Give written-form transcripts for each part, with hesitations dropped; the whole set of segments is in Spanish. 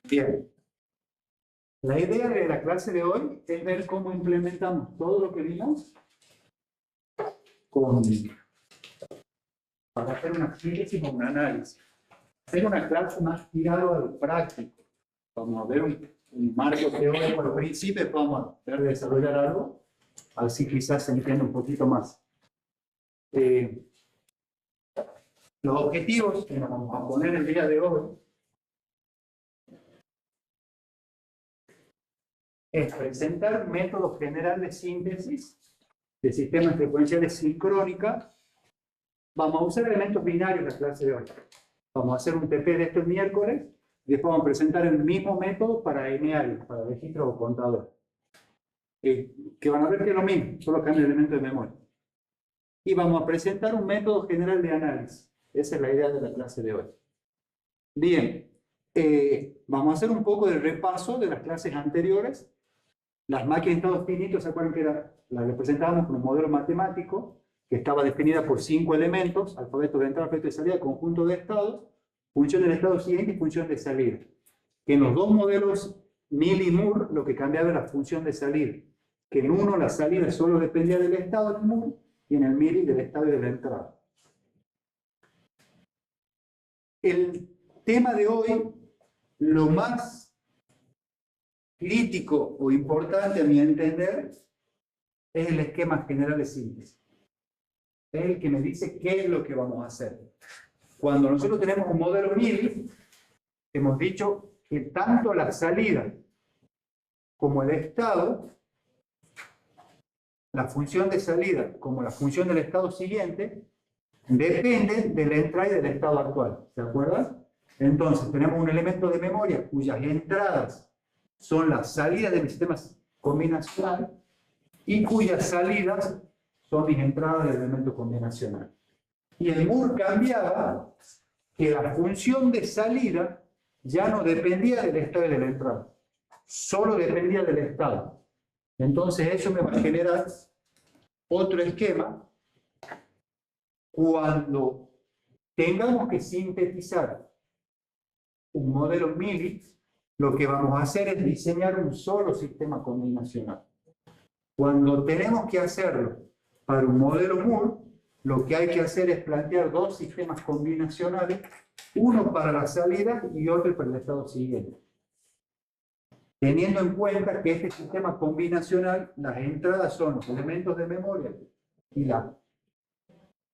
Bien. La idea de la clase de hoy es ver cómo implementamos todo lo que vimos para hacer una síntesis o un análisis. Hacer una clase más tirado a lo práctico. Vamos a ver un marco teórico al principio, vamos a ver desarrollar algo, así quizás se entienda un poquito más. Los objetivos que nos vamos a poner el día de hoy es presentar un método general de síntesis de sistemas frecuenciales sincrónica. Vamos a usar elementos binarios en la clase de hoy. Vamos a hacer un TP de estos miércoles y después vamos a presentar el mismo método para lineales, para registro o contador. Que van a ver que es lo mismo, solo cambia el elemento de memoria. Y vamos a presentar un método general de análisis. Esa es la idea de la clase de hoy. Bien, vamos a hacer un poco de repaso de las clases anteriores. Las máquinas de estados finitos, ¿se acuerdan que las representábamos con un modelo matemático que estaba definida por 5 elementos: alfabeto de entrada, alfabeto de salida, conjunto de estados, función del estado siguiente y función de salida. Que en los dos modelos Mill y Moore lo que cambiaba era la función de salida. Que en uno la salida solo dependía del estado del Moore y en el Mill del estado y de la entrada. El tema de hoy, lo más crítico o importante a mi entender, es el esquema general de síntesis. Es el que me dice qué es lo que vamos a hacer. Cuando nosotros tenemos un modelo Mill, hemos dicho que tanto la salida como el estado, la función de salida como la función del estado siguiente, dependen de la entrada y del estado actual. ¿Se acuerdan? Entonces, tenemos un elemento de memoria cuyas entradas son las salidas de mi sistema combinacional y cuyas salidas son mis entradas del elemento combinacional. Y el Moore cambiaba que la función de salida ya no dependía del estado y de la entrada, solo dependía del estado. Entonces eso me va a generar otro esquema cuando tengamos que sintetizar un modelo Mill. Lo que vamos a hacer es diseñar un solo sistema combinacional. Cuando tenemos que hacerlo para un modelo Moore, lo que hay que hacer es plantear dos sistemas combinacionales, uno para la salida y otro para el estado siguiente. Teniendo en cuenta que este sistema combinacional, las entradas son los elementos de memoria y las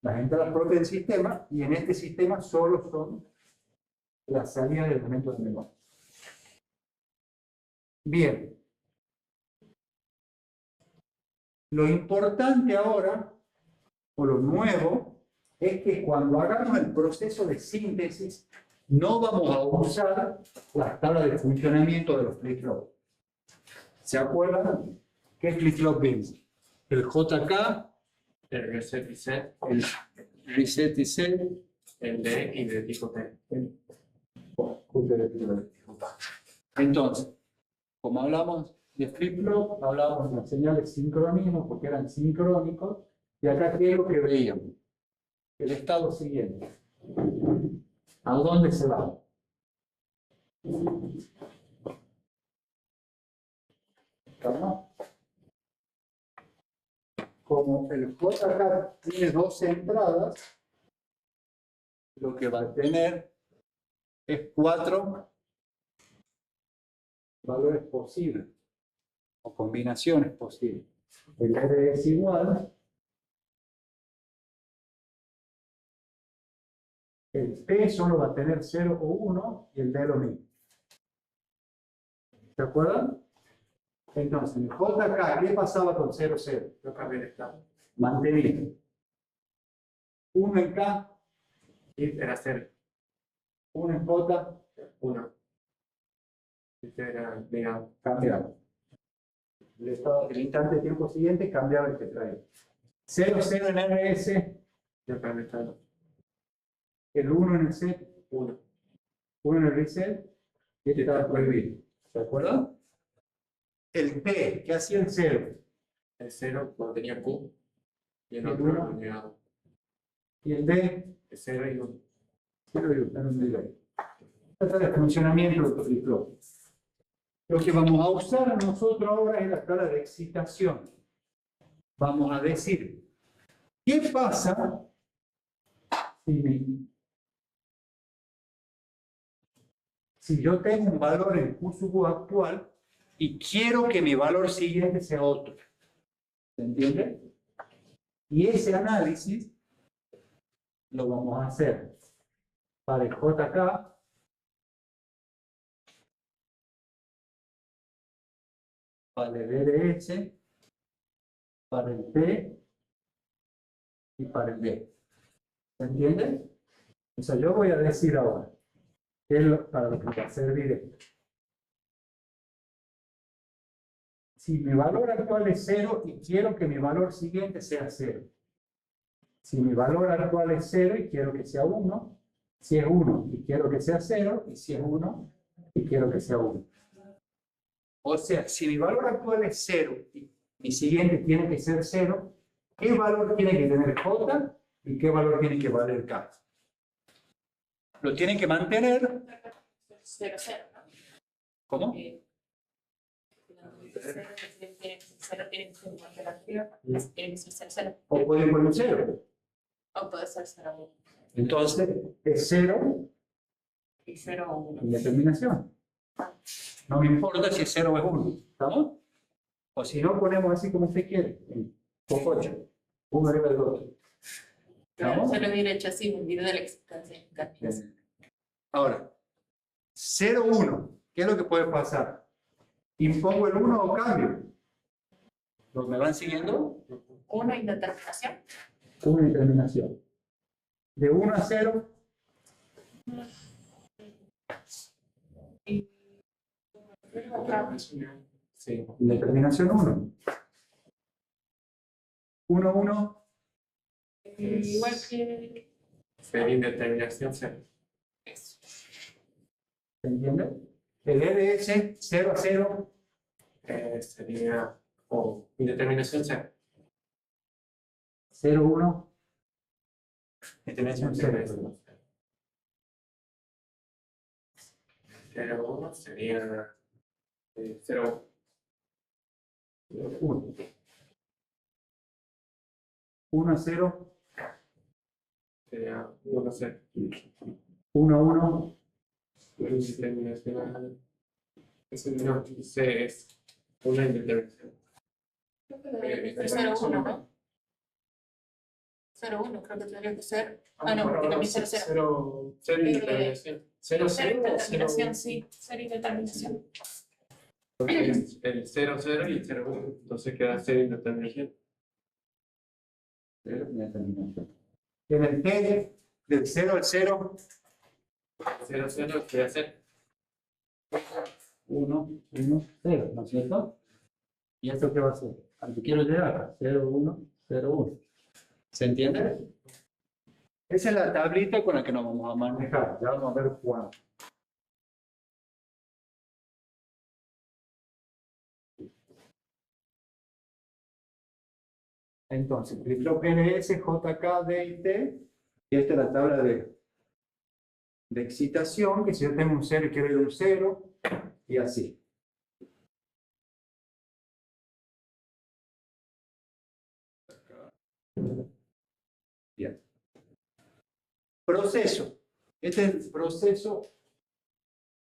entradas propias del sistema, y en este sistema solo son las salidas de elementos de memoria. Bien. Lo importante ahora, o lo nuevo, es que cuando hagamos el proceso de síntesis, no vamos a usar las tablas de funcionamiento de los flip-flops. ¿Se acuerdan? ¿Qué flip-flop vimos? El JK, El reset y set, el reset y set, el D y de tipo T. Entonces, como hablamos de flip-flop, hablamos de las señales de sincronismo porque eran sincrónicos, y acá ¿qué es lo que veíamos? El estado siguiente. ¿A dónde se va? ¿Calma? Como el JK tiene dos entradas, lo que va a tener es 4 valores posibles o combinaciones posibles. El R es igual, el P solo va a tener 0 o 1 y el D lo mismo. ¿Se acuerdan? Entonces, el JK, ¿qué pasaba con 0, 0? Yo cambié de estado. Mantenido. 1 en K, Y era 0. 1 en J, 1. Este era negado. cambiaba. El instante de tiempo siguiente cambiaba el que traía. 0, 0 en RS, Yo cambié de estado. el 1 en el set, 1. 1 en el reset, y este estaba prohibido. ¿Se acuerdan? El P, ¿qué hacía el 0? El 0 cuando tenía Q. Y el ¿Y el otro uno? era negado. Y el D, El 0 y 1. 0 y 1, en un delay. Trata de funcionamiento de flip-flop. Lo que vamos a usar nosotros ahora es la tabla de excitación. Vamos a decir, ¿qué pasa si yo tengo un valor en Q sub U actual y quiero que mi valor siguiente sea otro? ¿Se entiende? Y ese análisis lo vamos a hacer para el JK, para el DDS, para el T y para el D. ¿Se entiende? O sea, yo voy a decir ahora, ¿qué es para lo que va a servir esto? Si mi valor actual es 0 y quiero que mi valor siguiente sea 0. Si mi valor actual es 0 y quiero que sea 1, si es 1 y quiero que sea 0, y si es 1 y quiero que sea 1. O sea, si mi valor actual es 0 y mi siguiente tiene que ser 0, ¿qué valor tiene que tener J y qué valor tiene que valer K? Lo tienen que mantener. 0, 0, ¿no? ¿Cómo? 0 tiene que ser igual que la anterior, tiene que ser 0. O puede ir con un 0. O puede ser 0, Entonces, es 0 y 0, 1. indeterminación. No me importa si es 0 o es 1. ¿Estamos? O si no, ponemos así como usted quiere. Por 8. Uno arriba del otro. ¿Estamos? Se lo hubiera hecho así, me olvidé de la existencia. Ahora, 0, 1. ¿Qué es lo que puede pasar? ¿Impongo el 1 o cambio? ¿Los me van siguiendo? 1 indeterminación. Una determinación. De 1 a 0. Y Sí. Indeterminación 1. 1, 1. igual que Ser indeterminación 0. eso. ¿Se entiende? El EDS 0 a 0. Sería indeterminación 0. 0, 1. Determinación 0. 0, 1 sería 0, 1. 1 a 0. sería 1, 0. 1 a 1. Indeterminación. No, C es una indeterminación. Creo que debería ser 0, 1, ¿no? 0, 1, creo que tendría que ser. Ah, no, porque también 0, 0. 0 indeterminación. 0, 0 0. indeterminación, sí. 0 indeterminación. Entonces, el 0, 0 y el 0, 1. Entonces queda 0 indeterminación. En el T, del 0 al 0. 0, 0 queda 0. 1, 1, 0, ¿no es cierto? ¿Y esto qué va a ser? Al que quiero llegar, 0, 1, 0, 1. ¿Se entiende? Esa es la tablita con la que nos vamos a manejar. Ya vamos a ver cuándo. Entonces, flip-flop NS, JK, D y T. Y esta es la tabla de excitación, que si yo tengo un 0 y quiero ir a un 0, y así. Bien. Proceso. Este es el proceso.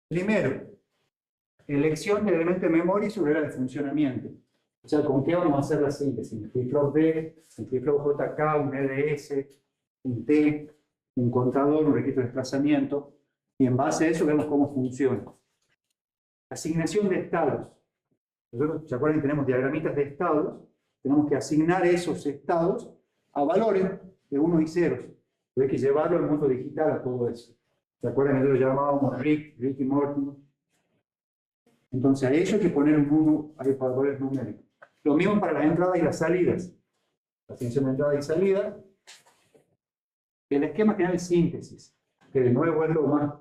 Primero, elección del elemento de memoria y su regla de funcionamiento. O sea, ¿con qué vamos a hacer la síntesis? Un flip-flop D, un flip-flop JK, un EDS, un T, un contador, un registro de desplazamiento, y en base a eso vemos cómo funciona. Asignación de estados. Nosotros, ¿se acuerdan que tenemos diagramitas de estados? Tenemos que asignar esos estados a valores de 1 y 0. Hay que llevarlo al mundo digital a todo eso. ¿Se acuerdan que nosotros lo llamábamos Rick y Morty? Entonces a eso hay que poner un mundo, hay valores numéricos. Lo mismo para las entradas y las salidas. La asignación de entrada y salida. El esquema general de síntesis, que de nuevo es lo más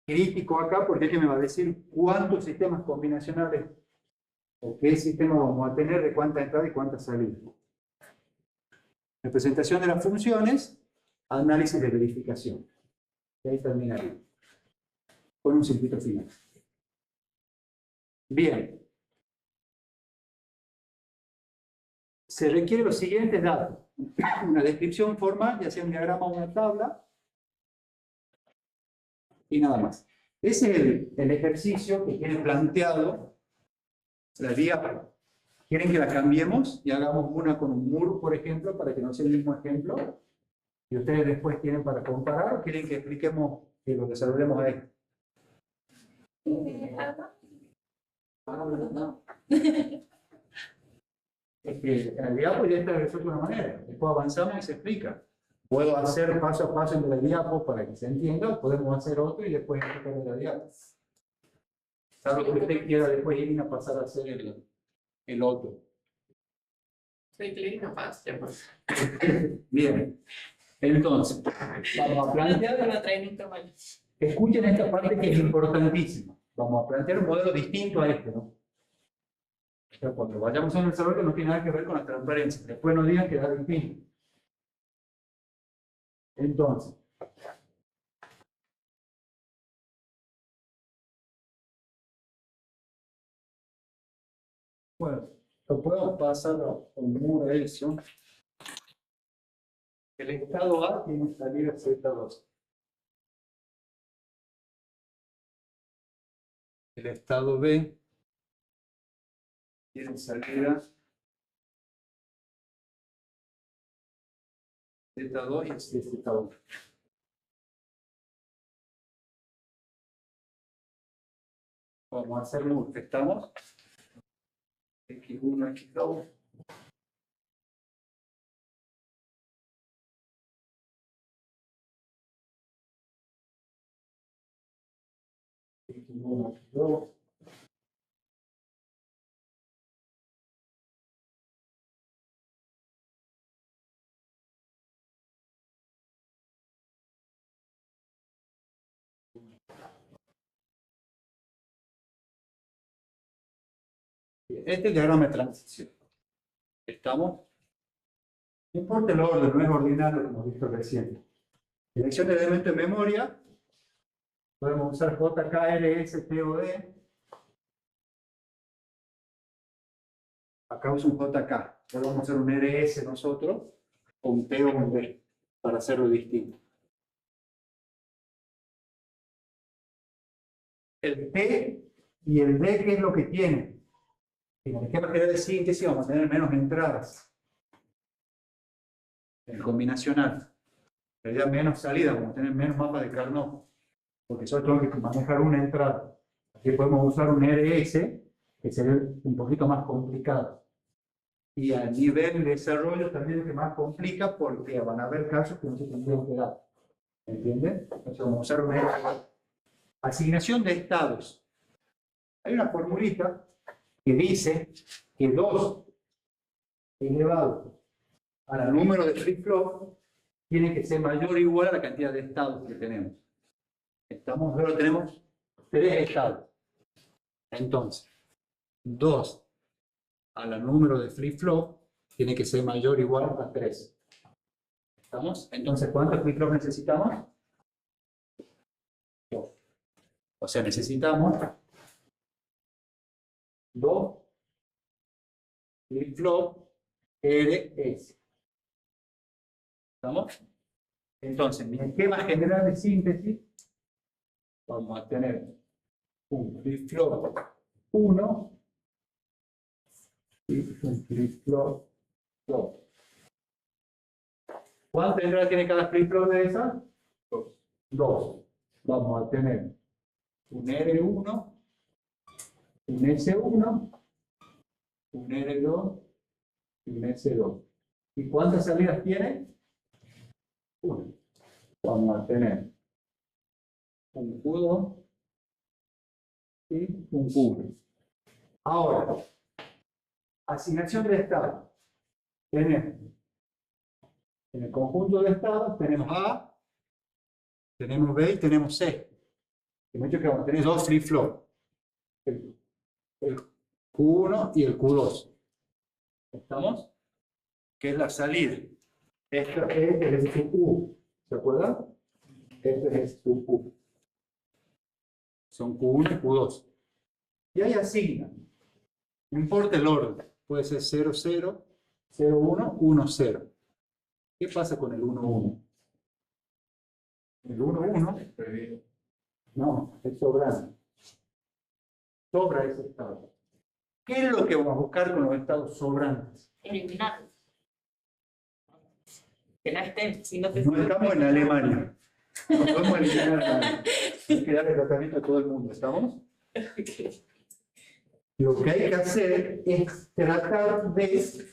crítico acá, porque es que me va a decir cuántos sistemas combinacionales o qué sistema vamos a tener de cuánta entrada y cuánta salida. Representación de las funciones, análisis de verificación. Y ahí terminaría. Con un circuito final. Bien. Se requiere los siguientes datos. Una descripción formal, ya sea un diagrama o una tabla. Y nada más. Ese es el ejercicio que tiene planteado la diapositiva. ¿Quieren que la cambiemos y hagamos una con un muro, por ejemplo, para que no sea el mismo ejemplo? Y ustedes después tienen para comparar, ¿o quieren que expliquemos que lo desarrollemos ahí? Es que en el diapo ya está resuelto de una manera. Después avanzamos y se explica. Puedo hacer paso a paso en la diapo para que se entienda, podemos hacer otro y después explicar en la diapo. Salvo que usted quiera después ir a pasar a hacer el otro. Soy clic nomás, ya pues. Bien. Entonces, vamos a plantear. No trae nunca más. Escuchen esta parte que es importantísima. Vamos a plantear un modelo distinto a este, ¿no? O sea, cuando vayamos a un desarrollo no tiene nada que ver con la transparencia. Después no digan que da distinto. Entonces, bueno, lo puedo pasar a un muro de eso. El estado A tiene salida Z2. El estado B tiene salida Z2 y Z1. Vamos a hacer muro. ¿Estamos? X1, X2. X1, X2. Este es el diagrama de transición. ¿Estamos? No importa el orden, no es ordinario como hemos visto recién. Dirección de elementos de memoria. Podemos usar JKRS, TOD. Acá uso un JK. Podemos hacer un RS nosotros, o un T o un D, para hacerlo distinto. El T y el D, ¿qué es lo que tienen? En el esquema general de síntesis vamos a tener menos entradas. En el combinacional. En realidad menos salida, vamos a tener menos mapas de Carnot. Porque solo tengo que manejar una entrada. Aquí podemos usar un RS, que sería un poquito más complicado. Y a nivel de desarrollo también es que más complica porque van a haber casos que no se tendrían que dar. ¿Entienden? Entonces vamos a usar una RS. Asignación de estados. Hay una formulita que dice que 2 elevado al número de flip-flop tiene que ser mayor o igual a la cantidad de estados que tenemos. Ahora tenemos 3 estados. Entonces, 2 al número de flip-flop tiene que ser mayor o igual a 3. ¿Estamos? Entonces, ¿cuántos flip-flops necesitamos? 2. O sea, necesitamos 2 flip-flop RS. ¿Estamos? Entonces, mi esquema general de síntesis, vamos a tener un flip-flop 1 y un flip-flop 2. ¿Cuántas entradas tiene cada flip-flop de esas? 2. Vamos a tener un R1, un S1, un R2 y un S2. ¿Y cuántas salidas tiene? 1. Vamos a tener un Q2 y un Q1. Ahora, asignación de estados. Tenemos en el conjunto de estados tenemos A, tenemos B y tenemos C. Hemos dicho que vamos a tener 2 flip-flops. El Q1 y el Q2. ¿Estamos? ¿Qué es la salida? Esto es el U. ¿Se acuerdan? Este es tu Q. Son Q1 y Q2. Y ahí asignan. No importa el orden. Puede ser 0, 0, 0, 1, 1, 0. ¿Qué pasa con el 1, 1? El 1, 1, no, es sobrante. Sobra ese estado. ¿Qué es lo que vamos a buscar con los estados sobrantes? Eliminarlo. Que no estén, si no te No estamos en Alemania. No podemos eliminar a nadie. Hay que darle tratamiento a todo el mundo. ¿Estamos? Lo que hay que hacer es tratar de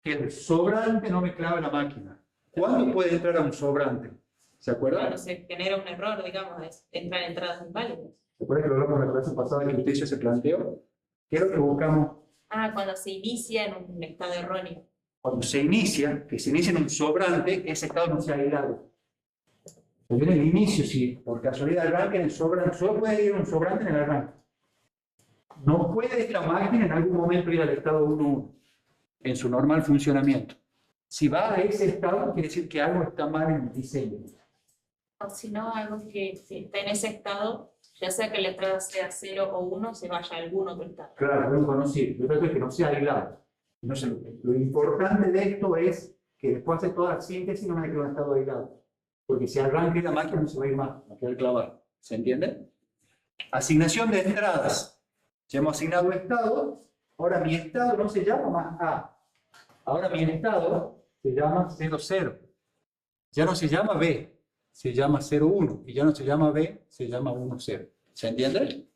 que el sobrante no me clave la máquina. ¿Cuándo puede entrar a un sobrante? ¿Se acuerdan? Cuando se genera un error, digamos, entran entradas inválidas. ¿Se acuerdan que lo hablamos en la clase pasada que usted ya se planteó? ¿Qué es lo que buscamos Ah, cuando se inicia en un estado erróneo. cuando se inicia? Que se inicia en un sobrante, ese estado no se ha aislado. Pero en el inicio, si por casualidad arranca en el sobrante, solo puede ir un sobrante en el arranque. No puede esta máquina en algún momento ir al estado 1.1 en su normal funcionamiento. Si va a ese estado, quiere decir que algo está mal en el diseño. O si no, algo que si está en ese estado, ya sea que la entrada sea 0 o 1, se vaya a algún otro estado. Claro, lo conocido. Yo creo que no sea aislado. No sé, lo importante de esto es que después de toda la síntesis no me quede un estado aislado. Porque si arranque la máquina no se va a ir más, va a quedar clavado. ¿Se entiende? Asignación de entradas. Ya hemos asignado estados. Ahora mi estado no se llama más A. Ahora mi estado se llama 0, 0. Ya no se llama B, se llama 0, 1. Y ya no se llama B, se llama 1, 0. ¿Se entiende?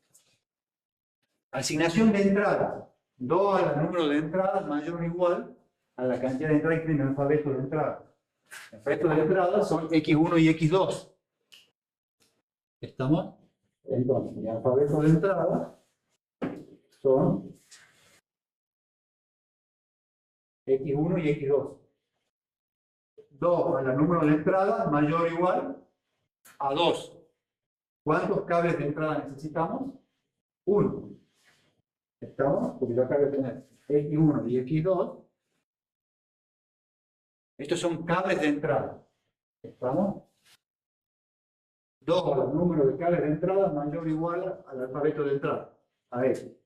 Asignación de entradas. 2 al número de entradas mayor o igual a la cantidad de entradas que en el alfabeto de entrada. El alfabeto de entradas son X1 y X2. ¿Estamos? Entonces, mi alfabeto de entrada son X1 y X2. 2 al número de entrada mayor o igual a 2. ¿Cuántos cables de entrada necesitamos? 1. ¿Estamos? Porque yo acabo de tener X1 y X2. Estos son cables de entrada. ¿Estamos? 2 al número de cables de entrada mayor o igual al alfabeto de entrada. A ver.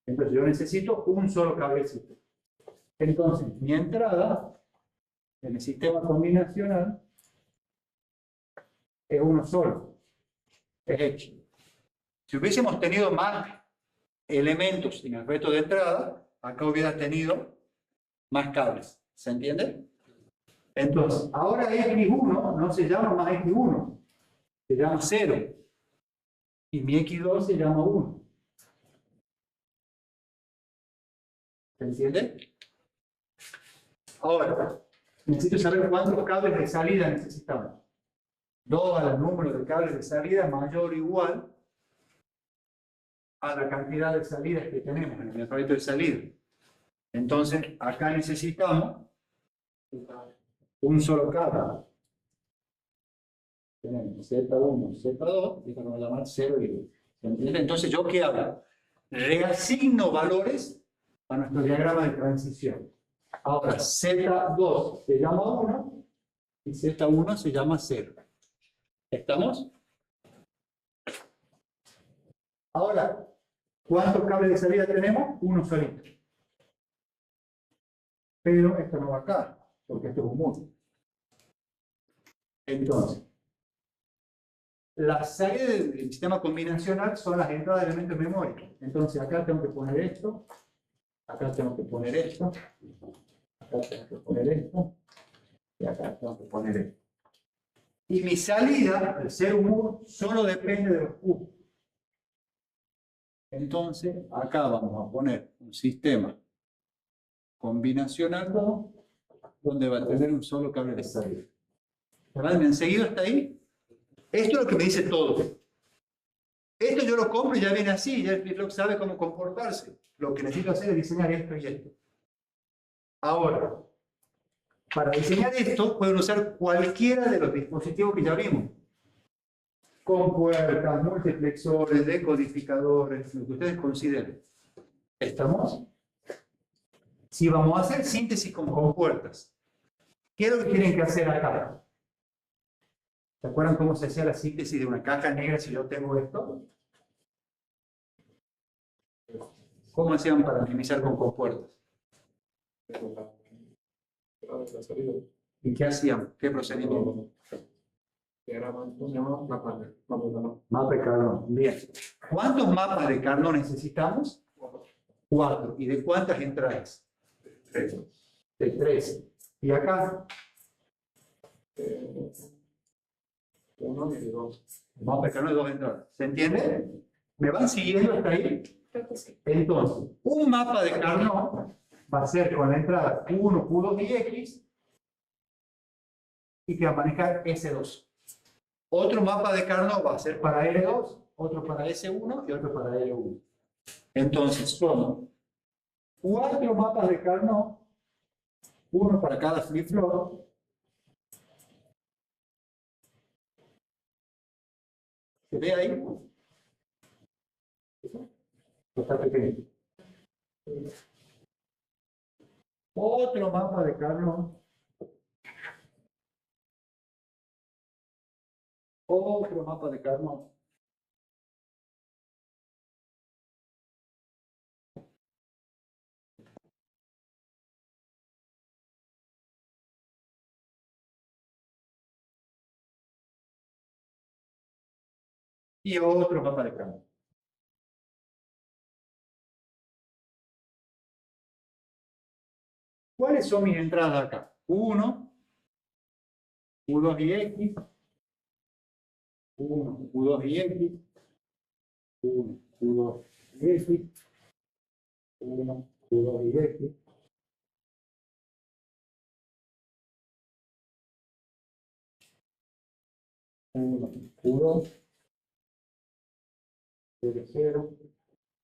Entonces yo necesito un solo cablecito. Entonces, mi entrada en el sistema combinacional es uno solo. Es X. Si hubiésemos tenido más elementos en el alfabeto de entrada, acá hubiera tenido más cables. ¿Se entiende? Entonces, ahora X1 no se llama más X1, se llama 0. Y mi X2 se llama 1. ¿Se entiende? Ahora, necesito saber cuántos cables de salida necesitamos. 2 al número de cables de salida mayor o igual a la cantidad de salidas que tenemos en el alfabeto de salida. Entonces, acá necesitamos un solo cable. Tenemos Z1, Z2, y esto lo vamos a llamar 0 y 2. ¿Se entiende? Entonces, ¿yo qué hago? Reasigno valores a nuestro diagrama de transición. Ahora, Z2 se llama 1 y Z1 se llama 0. ¿Estamos? Ahora, ¿cuántos cables de salida tenemos? Uno solito. Pero esto no va acá, porque esto es un muro. Entonces, las salidas del sistema combinacional son las entradas de elementos memóricos. Entonces, acá tengo que poner esto, acá tengo que poner esto, acá tengo que poner esto, y acá tengo que poner esto. Y mi salida, al ser un muro, solo depende de los Q. Entonces, acá vamos a poner un sistema combinacional 2, donde va a tener un solo cable de salida. ¿Verdad? ¿Me han seguido hasta ahí? Esto es lo que me dice todo. Esto yo lo compro y ya viene así, ya el flip-flop sabe cómo comportarse. Lo que necesito hacer es diseñar esto y esto. Ahora, para diseñar esto, pueden usar cualquiera de los dispositivos que ya vimos. Con puertas, multiplexores, decodificadores, lo que ustedes consideren. ¿Estamos? Si vamos a hacer síntesis con compuertas, ¿qué es lo que tienen que hacer acá? ¿Se acuerdan cómo se hacía la síntesis de una caja negra si yo tengo esto? ¿Cómo hacían para minimizar con compuertas? ¿Y qué hacían? ¿Qué procedimiento? ¿Cómo se llama? Mapa de Carnot. Bien. ¿Cuántos mapas de Carnot necesitamos? 4. ¿Y de cuántas entradas? 3. De 3. ¿Y acá? 1 y 2. El mapa de Carnot de 2 entradas. ¿Se entiende? ¿Me van siguiendo hasta ahí? Creo que sí. Entonces, un mapa de Carnot va a ser con la entrada Q1, Q2 y X y que va a manejar S2. Otro mapa de Carnot va a ser para R2, otro para S1 y otro para R1. Entonces, son 4 mapas de Carnot, uno para cada flip-flop. ¿Se ve ahí? Está pequeño. Otro mapa de Carnot. Otro mapa de Carnot. Y otro mapa de Carnot. ¿Cuáles son mis entradas acá? Q1, Q2 y X. 1, Q2 y X. 1, Q2 y X. 1, Q2 y X. 1, Q2. 0, 0.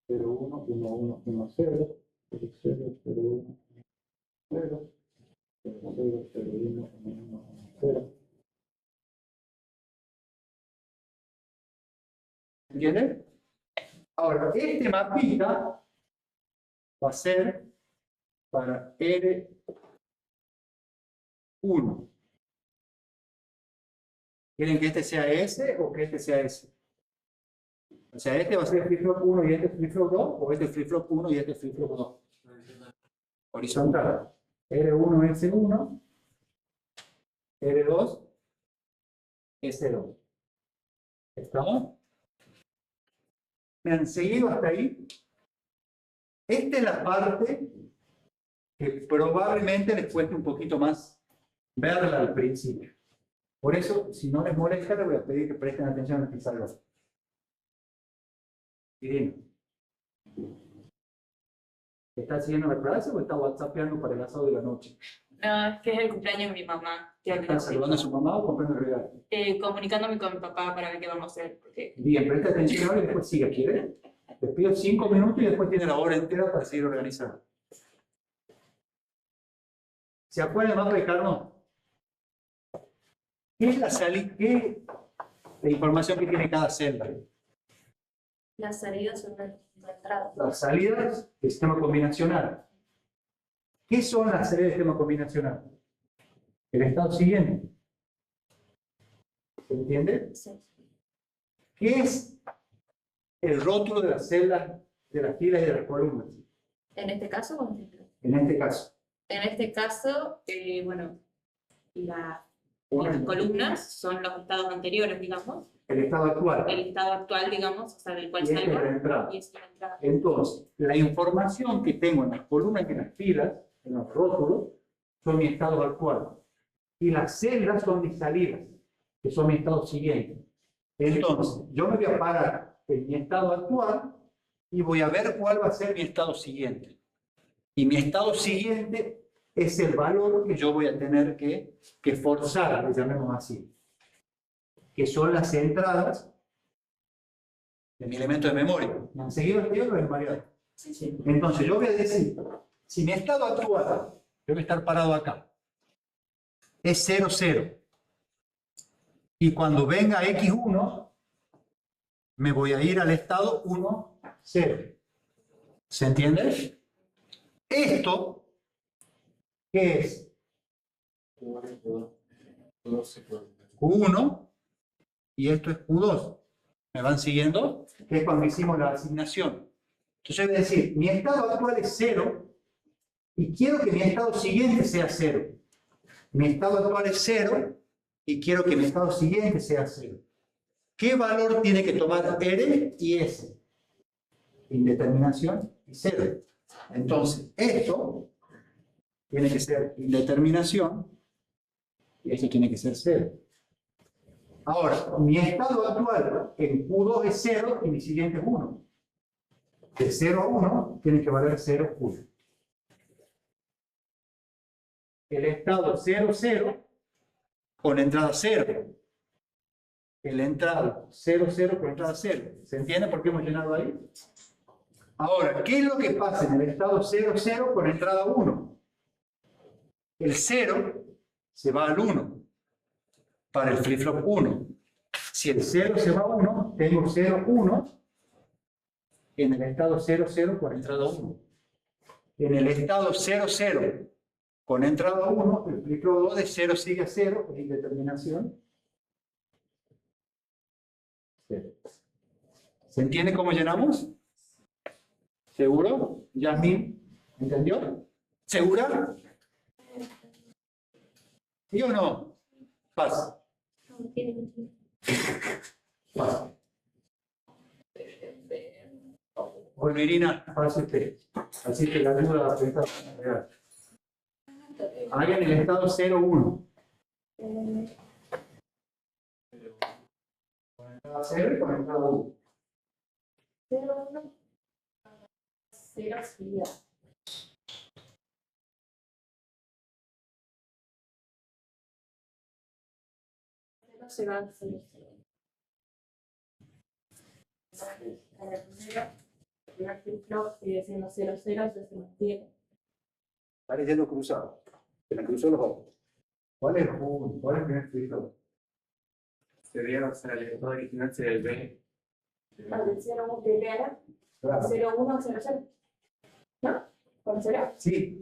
0, 1, 1, 1, 1, 0. 0, 0, 0, 1, 0. 0, 0, 0, 1, 1, 1, 0. ¿Entienden? Ahora, este mapita va a ser para R1. ¿Quieren que este sea S o que este sea S? O sea, este va a ser flip-flop 1 y este flip-flop 2, o este flip-flop 1 y este flip-flop 2. Horizontal. R1, S1. R2, S2. ¿Estamos? ¿Me han seguido hasta ahí? Esta es la parte que probablemente les cueste un poquito más verla al principio. Por eso, si no les molesta, les voy a pedir que presten atención a lo que salga. Irene, ¿está siguiendo la clase o está whatsappeando para el asado de la noche? No, es que es el cumpleaños de mi mamá. ¿Está saludando a su mamá o comprando el regalo? Comunicándome con mi papá para ver qué vamos a hacer. Porque... Bien, presta atención ahora y después siga, ¿quiere? Les pido 5 minutos y después tiene la hora entera para seguir organizando. ¿Se acuerdan del mapa de Carnot? ¿Qué es la salida? ¿Qué es la información que tiene cada celda? Las salidas son la entrada. Las salidas del sistema combinacional. ¿Qué son las salidas del sistema combinacional? El estado siguiente. ¿Se entiende? Sí. ¿Qué es el rótulo de las celdas, de las filas y de las columnas? ¿En este caso o en este caso? En este caso. En este caso, bueno, las columnas son los estados anteriores, digamos. El estado actual. El estado actual, digamos, o sea, del cual Y esta es la salgo. entrada. Y es la entrada. Entonces, la información que tengo en las columnas y en las filas, en los rótulos, son mi estado actual. Y las celdas son mis salidas, que son mi estado siguiente. Entonces, yo me voy a parar en mi estado actual y voy a ver cuál va a ser mi estado siguiente. Y mi estado siguiente es el valor que yo voy a tener que forzar, le llamemos así, que son las entradas de mi elemento de memoria. ¿Me han seguido el tío o es variado? Sí, sí. Entonces yo voy a decir, si mi estado actual, yo voy a estar parado acá, es 0, 0. Y cuando venga X1, me voy a ir al estado 1, 0. ¿Se entiende? Esto, ¿qué es? Q1, y esto es Q2. ¿Me van siguiendo? Que es cuando hicimos la asignación. Entonces voy a decir, mi estado actual es 0 y quiero que mi estado siguiente sea 0. Mi estado actual es 0 y quiero que mi estado siguiente sea 0. ¿Qué valor tiene que tomar R y S? Indeterminación y 0. Entonces, esto tiene que ser indeterminación y esto tiene que ser 0. Ahora, mi estado actual en Q2 es 0 y mi siguiente es 1. De 0 a 1 tiene que valer 0, 1. El estado 0, 0 con entrada 0. El entrada 0, 0 con entrada 0. ¿Se entiende por qué hemos llenado ahí? Ahora, ¿qué es lo que pasa en el estado 0, 0 con entrada 1? El 0 se va al 1 para el flip-flop 1. Si el 0 se va a 1, tengo 0, 1 en el estado 0, 0 con entrada 1. En el estado 0, 0 con entrada 1, el flip-flop 2 de 0 sigue a 0, es indeterminación. 0. ¿Se entiende cómo llenamos? ¿Seguro? ¿Yasmin? ¿Entendió? ¿Segura? ¿Sí o no? Pasa. Pasa. Irina, pase usted. Así que la duda va a estar real. Hagan el estado 0, 1. Con entrada 0 y con entrada 1. 0, 1, 0, seguida. 0 se va a 0, 0. El primer flip-flop sigue siendo 0, 0, se mantiene. Está leyendo cruzado. Se me cruzó los ojos. ¿Cuál es el 1? ¿Cuál es el primer flip-flop? Sería, o sea, el estado original sería el B. El 0, 1 de era Claro. 0, 1, 0, 0. ¿No? ¿Con 0? Sí.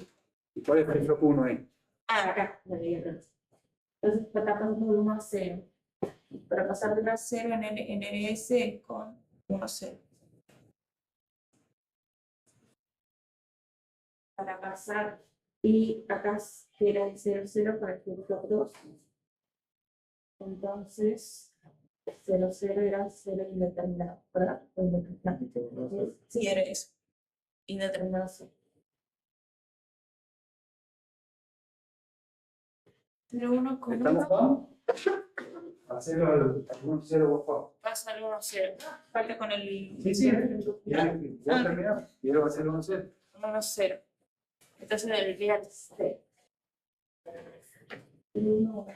¿Y cuál es el flip-flop 1 ahí? Ah, acá, me leí atrás. Entonces, está pasando de 1 a 0. Para pasar de 1 a 0 en NS con 1 a 0. Para pasar, y acá era el 0, 0 para el flip-flop 2. Entonces, 0, 0 era 0 indeterminado, ¿verdad? O indeterminado. Sí, era eso. Indeterminado, sí. 0, 1 con ¿Estamos 1. vamos? Hacerlo al 1, 0, vos. Pasa al 1, 0. Falta con el. Sí, sí. Ya terminamos. Y ahora va a ser 1, 0. 1, 0. Entonces debería ser. El 1,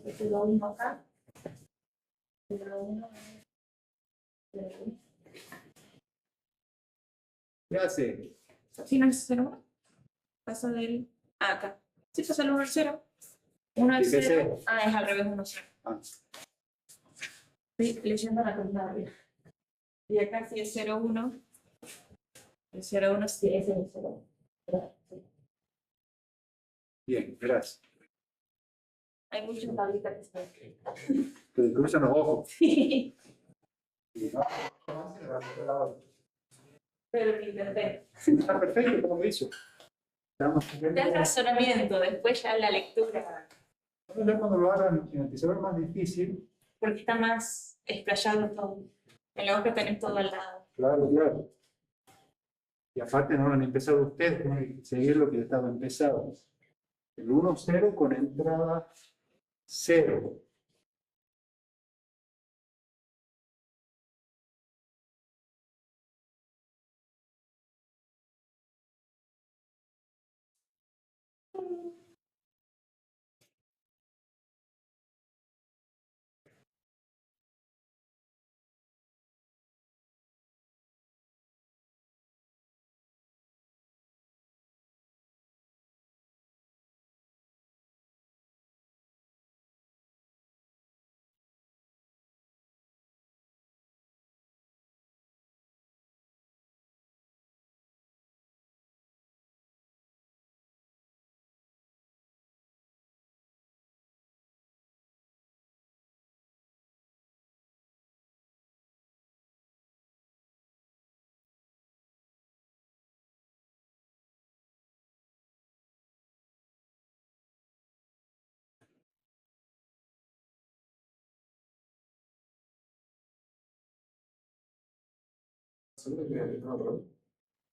el 1 acá. El 1. ¿Qué hace? Si no es 0, 1. Pasa del. Ah, acá. Sí, pasa el 1 al 0. 1 al ¿Y qué 0. es? Ah, es al revés, 1 0. Ah. Estoy leyendo la contraria. Y acá sí es 0, 1. El 0, 1 sí es el 0. Sí. Bien, gracias. Hay muchas tablitas que están. Te cruzan los ojos. Sí. Y no, Pero lo intenté. está perfecto, como lo hizo. Estamos Está el razonamiento, después ya la lectura. ya cuando lo hagan en el pizarrón más difícil. Porque está más explayado todo. En la hoja tenés todo al lado. Claro, claro. Y aparte no lo han empezado ustedes, tienen que seguir lo que estaba empezado. El 1, 0 con entrada 0.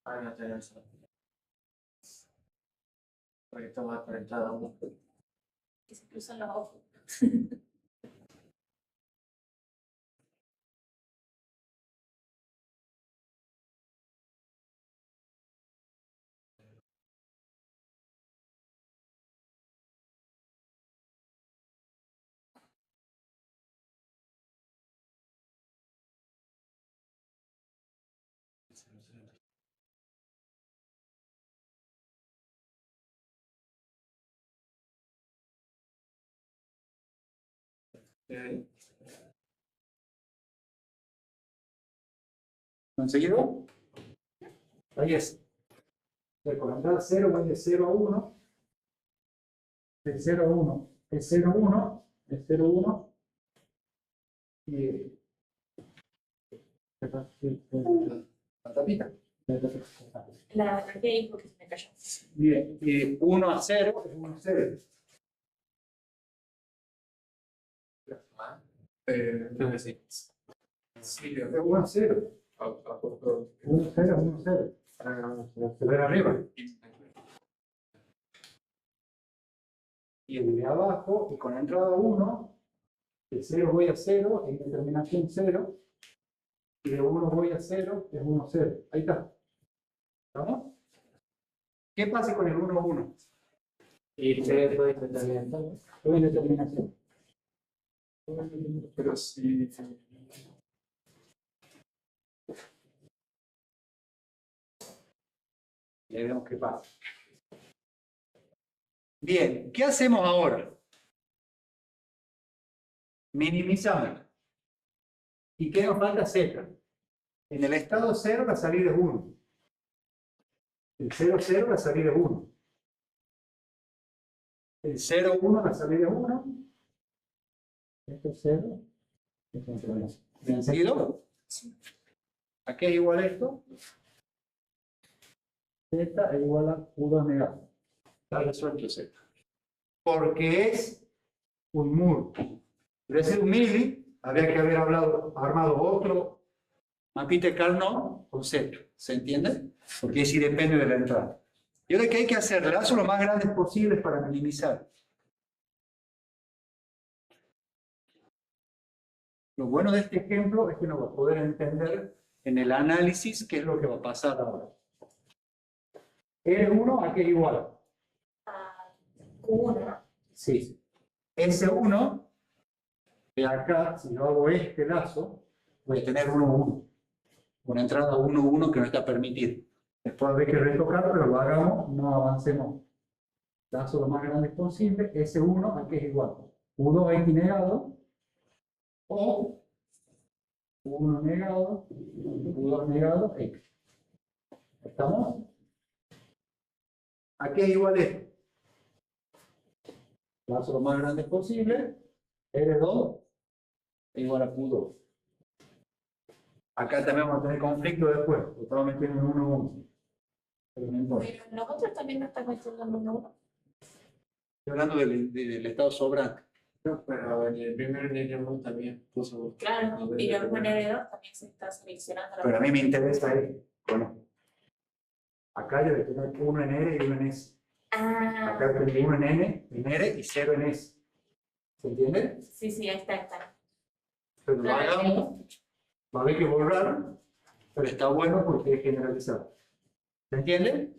Ah, no tenés. Porque esto va conectado a uno. Que se cruzan los ojos. ¿Conseguido? Ahí es. Con la entrada 0 voy de 0 a 1. De 0 a 1. De 0 a 1. De 0 a 1. Y. La tapita. La que dijo que se me cayó. Bien. Y 1 a 0 es 1 a 0. Creo que sí. Sí, Es 1 a 0. 1 a 0 es 1 a 0. Se ve arriba. Y el de abajo, y con la entrada 1, de 0 voy a 0, en determinación 0, y de 1 voy a 0, es 1, 0. Ahí está. ¿Estamos? ¿Qué pasa con el 1, 1? Y se puede determinación. Todo en determinación. pero sí. Y ahí vemos qué pasa. Bien, ¿qué hacemos ahora? Minimizamos. ¿Y qué nos falta? Z. En el estado 0 la salida es 1. El 0, 0 la salida es 1. El 0, 1 la salida es 1. Esto es 0. Esto es 1. ¿Bien seguido? ¿A qué es igual esto? Z es igual a Q2 negativo. Está resuelto Z. Porque es un muro. Pero es un mili, habría que haber armado otro mapita de Carnot con Z. ¿Se entiende? Porque sí depende de la entrada. Y ahora, ¿qué hay que hacer? Lazos lo más grandes posibles para minimizar. Lo bueno de este ejemplo es que nos va a poder entender en el análisis qué es lo que va a pasar ahora. R1 a qué es igual. Q1. Sí. S1, de acá, si yo hago este lazo, voy a tener 1, 1. Una entrada 1, 1 que no está permitida. Después hay que retocar, pero lo hagamos, no avancemos. Lazo lo más grande posible. S1 a qué es igual. U2X negado, o U1 negado, U2 negado, X. ¿Estamos? ¿A qué es igual esto? Lazo lo más grande posible, R2 es igual a Q2. Acá también vamos a tener conflicto después, porque estamos metiendo en 1, 1. Pero no importa. Pero nosotros también nos estamos metiendo en 1. Estoy hablando del estado sobrante. No, pero en el primer nivel también puso. Claro, y luego en L2 también se está seleccionando la. Pero a mí me interesa ahí. Bueno, acá yo voy a tener 1 en R y 1 en S. Acá tengo 1 en R y 0 en S. ¿Se entiende? Sí, sí, ahí está. Pero lo hagamos, va a haber que borrar, pero está bueno porque es generalizado. ¿Se entiende?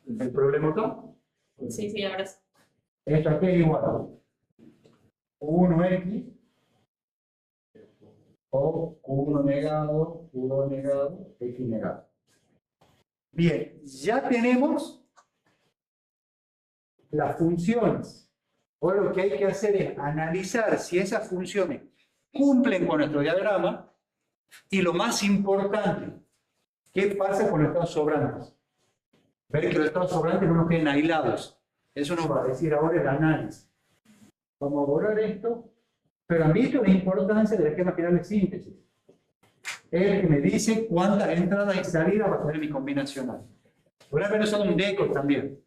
¿El problema acá? Sí, sí, ahora sí. Esto aquí es igual a 1x o Q1 negado, Q2 negado, X negado. Bien, ya tenemos las funciones. Ahora lo que hay que hacer es analizar si esas funciones cumplen con nuestro diagrama y lo más importante, ¿qué pasa con los estados sobrantes? Ver que los estados sobrantes no nos queden aislados. Eso nos va a decir ahora el análisis. Vamos a borrar esto, pero han visto la importancia del esquema final de síntesis. Es el que me dice cuántas entradas y salidas va a tener mi combinacional. Voy a haber usado un deco también.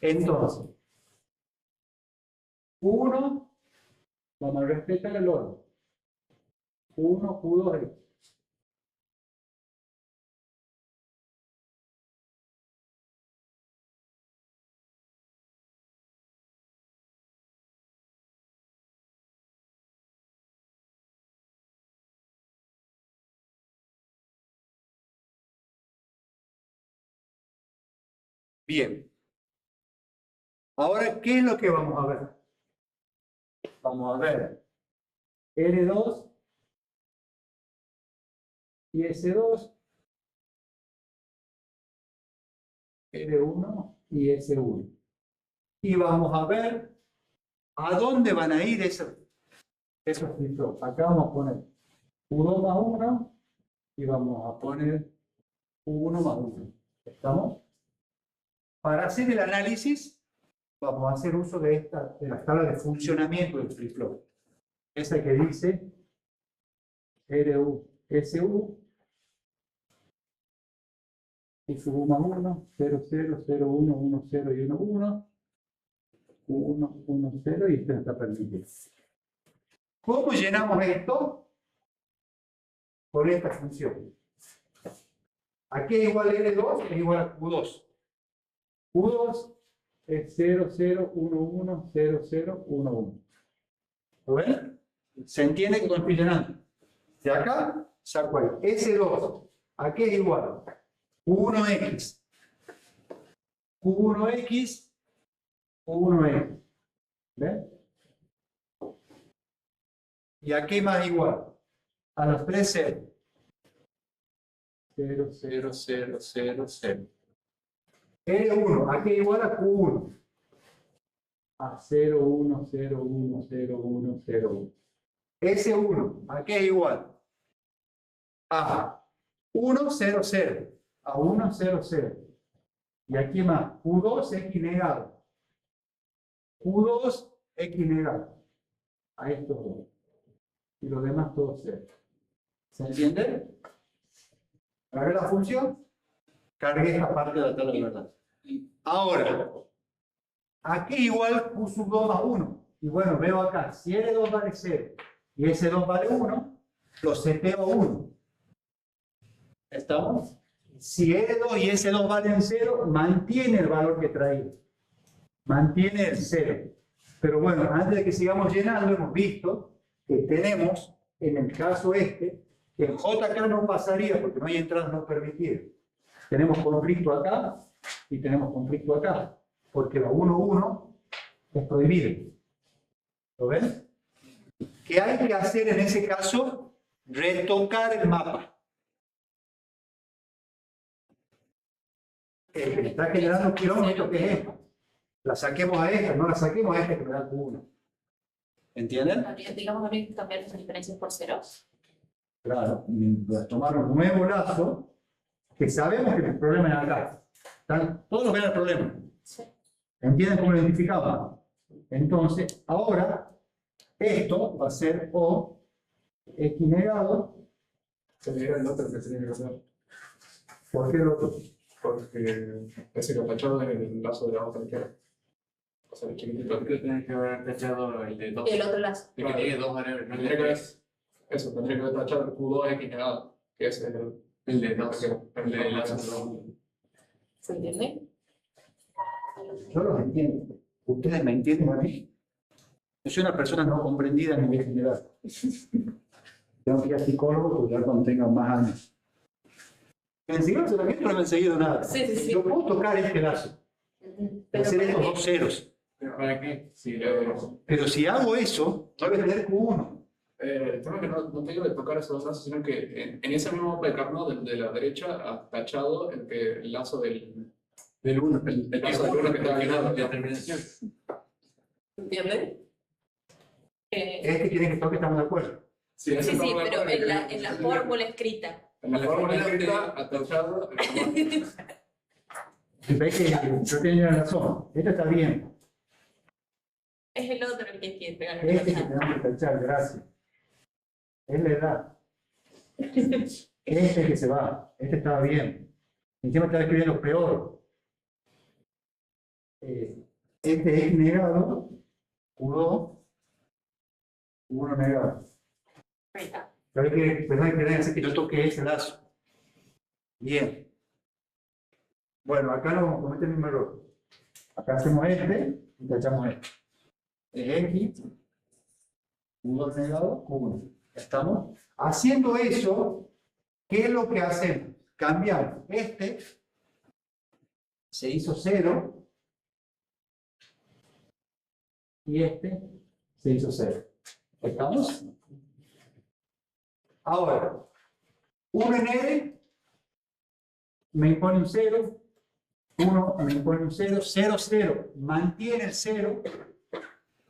Entonces, 1, vamos a respetar el orden. 1, Q2, Bien. Ahora, ¿qué es lo que vamos a ver? Vamos a ver R2 y S2, R1 y S1. Y vamos a ver a dónde van a ir esos flip-flops. Acá vamos a poner U2 más 1 y vamos a poner U1 más 1. ¿Estamos? Para hacer el análisis, vamos a hacer uso de la tabla de funcionamiento del flip-flop. Esa que dice RU, SU, y sub U más 1, 0, 0, 0, 1, 1, 0 y 1, 1, 1, 1, 0 y esto está permitido. ¿Cómo llenamos esto? Con esta función. Aquí es igual a R2, es igual a Q2. Q2 es 0, 0, 1, 1, 0, 0, 1, 1. ¿Lo ven? ¿Se entiende que lo estoy llenando? De acá saco ahí. S2, aquí es igual. Q1X. Q1X, Q1X. ¿Ven? Y aquí más igual. A los tres ceros. 0, 0, 0, 0, 0. R1, aquí es igual a Q1. A 0, 1, 0, 1, 0, 1, 0, 1. S1, aquí es igual a 1, 0, 0. A 1, 0, 0. Y aquí más, Q2, X negado. Q2, X negado. A estos dos. Y los demás todos 0. ¿Se entiende? ¿Para ver la función? Cargué esta parte de la tabla de verdad. Ahora, aquí igual Q sub 2 más 1. Y bueno, veo acá, si R2 vale 0 y S2 vale 1, lo seteo a 1. ¿Estamos? Si R2 y S2 valen 0, mantiene el valor que traía. Mantiene el 0. Pero bueno, antes de que sigamos llenando, hemos visto que tenemos, en el caso este, que en JK no pasaría porque no hay entradas no permitidas. Tenemos conflicto acá y tenemos conflicto acá, porque la 1, 1 es prohibido. ¿Lo ven? ¿Qué hay que hacer en ese caso? Retocar el mapa. El que está generando kilómetros, que es esta. La saquemos a esta, no la saquemos a esta que me da Q1. ¿Entienden? Digamos, habría que cambiar las diferencias por ceros. Claro, tomar un nuevo lazo, que sabemos que el problema es acá. Todos ven el problema. Sí. ¿Entienden cómo lo identificamos? Entonces, ahora, esto va a ser O, X negado. Se le el otro que se tiene que hacer. ¿Por qué el otro? Porque ese que tachado es el lazo de la otra izquierda. O sea, el chiquitito. ¿Por qué tienes que haber tachado el de 2? Y el otro lazo. El que tiene 2 variables. No Tendría que haber eso, tendría que haber tachado el Q2X negado, que es el de 2. El de lazo. ¿Se entiende? Yo los entiendo. ¿Ustedes me entienden a mí? Yo soy una persona no comprendida a nivel general. Tengo que ir al psicólogo porque ya cuando tenga más años. En segundo entrenamiento no me he seguido nada. Sí, sí, sí. Yo puedo tocar este lazo. Hacer estos dos ceros. ¿Pero para qué? Sí, Pero si hago eso, no voy a tener Q1. el tema es que no tengo que tocar esos dos lazos, sino que en ese mismo mapa de Carnot, de la derecha, ha tachado el lazo del 1. el lazo del 1 que está llenado. La terminación. ¿Entiendes? Este tiene que tocar, estamos de acuerdo. Sí, Sí, sí, pero en la fórmula escrita. En la fórmula escrita ha tachado ¿Ves que yo tenía razón? Esto está bien. Es el otro el que hay que pegar. Este que tenemos que tachar, gracias. Es la edad. Este que se va. Este estaba bien. Encima estaba escribiendo peor. Este es negado. Q2. Q1 negado. Ahí está. Pero hay que hacer que yo toque ese lazo. Bien. Bueno, acá no vamos a cometer el mismo error. Acá hacemos este y tachamos este. Es X, Q2 negado, Q1. ¿Estamos? Haciendo eso, ¿qué es lo que hacemos? Cambiamos este se hizo 0 y este se hizo 0. ¿Estamos? Ahora, 1 en R me impone un 0, 1 me impone un 0, 0, 0, mantiene el 0,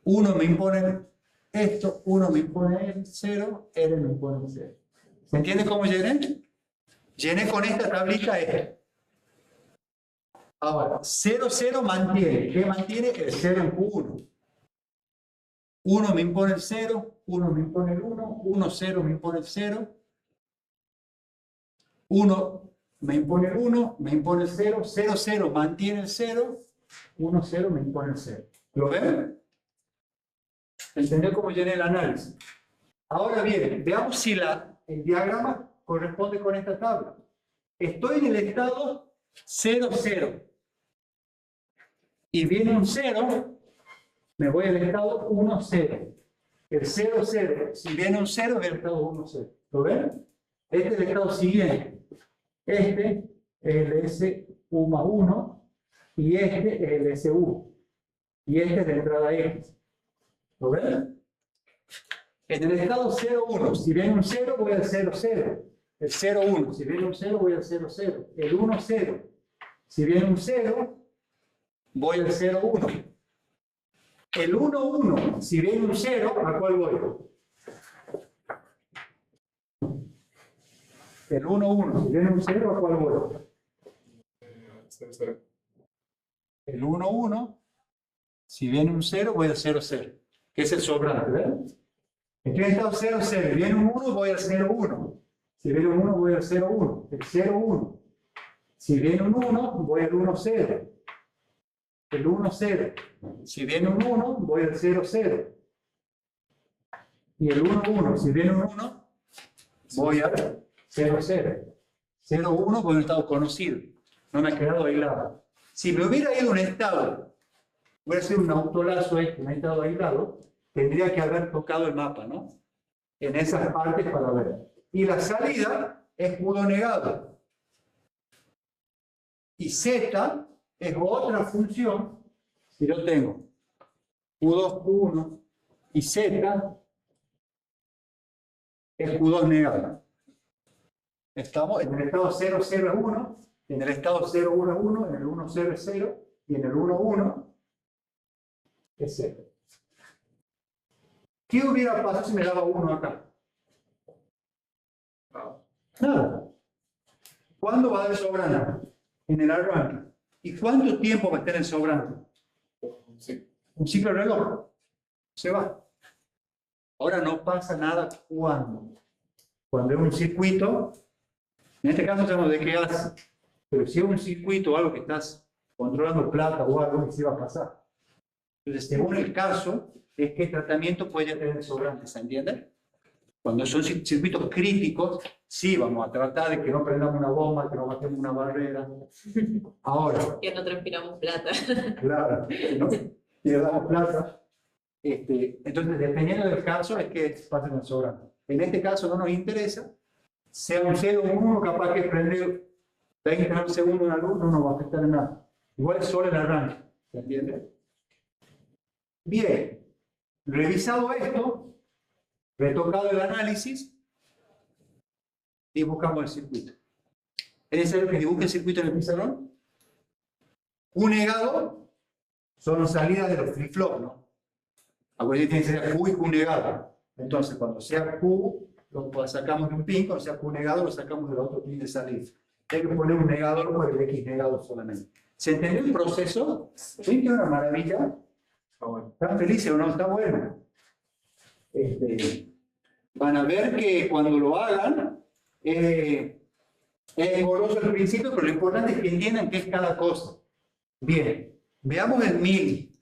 1 me impone esto, 1 me impone el 0, R me impone el 0. ¿Se entiende cómo llené? Llené con esta tablita esto. Ahora, 0, 0 mantiene. ¿Qué mantiene? El 0 en Q1. 1 me impone el 0, 1 me impone el 1, 1, 0 me impone el 0, 1 me impone el 1, me impone el 0, 0, 0 mantiene el 0, 1, 0 me impone el 0. ¿Lo ven? ¿Entendió cómo llené el análisis? Ahora bien, veamos si el diagrama corresponde con esta tabla. Estoy en el estado 0, 0. Y viene un 0, me voy al estado 1, 0. El 0, 0. Si viene un 0, es el estado 1, 0. ¿Lo ven? Este es el estado siguiente. Este es el SU más 1 y este es el SU. Y este es la entrada X. ¿Lo ven? En el estado 0, 1, si viene un 0, voy al 0, 0. El 0, 1, si viene un 0, voy al 0, 0. El 1, 0. Si viene un 0, voy al 0, 1. El 1, 1, si viene un 0, ¿a cuál voy? El 1, 1, si viene un 0, ¿a cuál voy? 0, 0. El 1, 1, si viene un 0, voy al 0, 0. Que es el sobrante, ¿verdad? Estoy en estado 0, 0. Viene un 1, voy al 0, 1. Si viene un 1, voy al 0, 1. El 0, 1. Si viene un 1, voy al 1, 0. El 1, 0. Si viene un 1, voy al 0, 0. Y el 1, 1. Si viene un 1, voy al 0, 0. 0, 1 voy a un estado conocido. No me ha quedado aislado. Si me hubiera ido a un estado, voy a hacer un autolazo este, un estado aislado, tendría que haber tocado el mapa, ¿no? En esas partes para ver. Y la salida es Q2 negado. Y Z es otra función, si yo tengo Q2, Q1 y Z es Q2 negado. Estamos en el estado 0, 0 es 1, en el estado 0, 1 es 1, en el 1, 0 es 0, y en el 1, 1 es 0. ¿Qué hubiera pasado si me daba 1 acá? Nada. ¿Cuándo va a haber sobrante? En el arranque. ¿Y cuánto tiempo va a estar en sobrante? Sí. Un ciclo de reloj. Se va. Ahora no pasa nada cuando. Cuando es un circuito, en este caso sabemos de qué hace. Pero si es un circuito o algo que estás controlando plata o algo, ¿qué va a pasar? Entonces, según el caso, es que el tratamiento puede tener sobrantes, ¿se entiende? Cuando son circuitos críticos, sí vamos a tratar de que no prendamos una bomba, que no matemos una barrera. Ahora, Que no transpiramos plata. claro, ¿no? Y le damos plata. Entonces, dependiendo del caso, es que pasen el sobrante. En este caso no nos interesa. Sea un 0 o un 1, capaz que prender 20 segundos una luz, no nos va a afectar en nada. Igual es solo el arranque, ¿se entiende? Bien, revisado esto, retocado el análisis, dibujamos el circuito. ¿Es necesario que dibuje el circuito en el pizarrón? Q negado son salidas de los flip-flops, ¿no? Acuérdense que tiene que ser Q y Q negado. Entonces, cuando sea Q, lo sacamos de un pin, cuando sea Q negado, lo sacamos del otro pin de salida. Hay que poner un negador por el X negado solamente. ¿Se entendió el proceso? ¿Sí? ¿Qué una maravilla? Está bueno. ¿Están felices o no? Está bueno. Van a ver que cuando lo hagan, es engorroso al principio, pero lo importante es que entiendan qué es cada cosa. Bien, veamos el mili.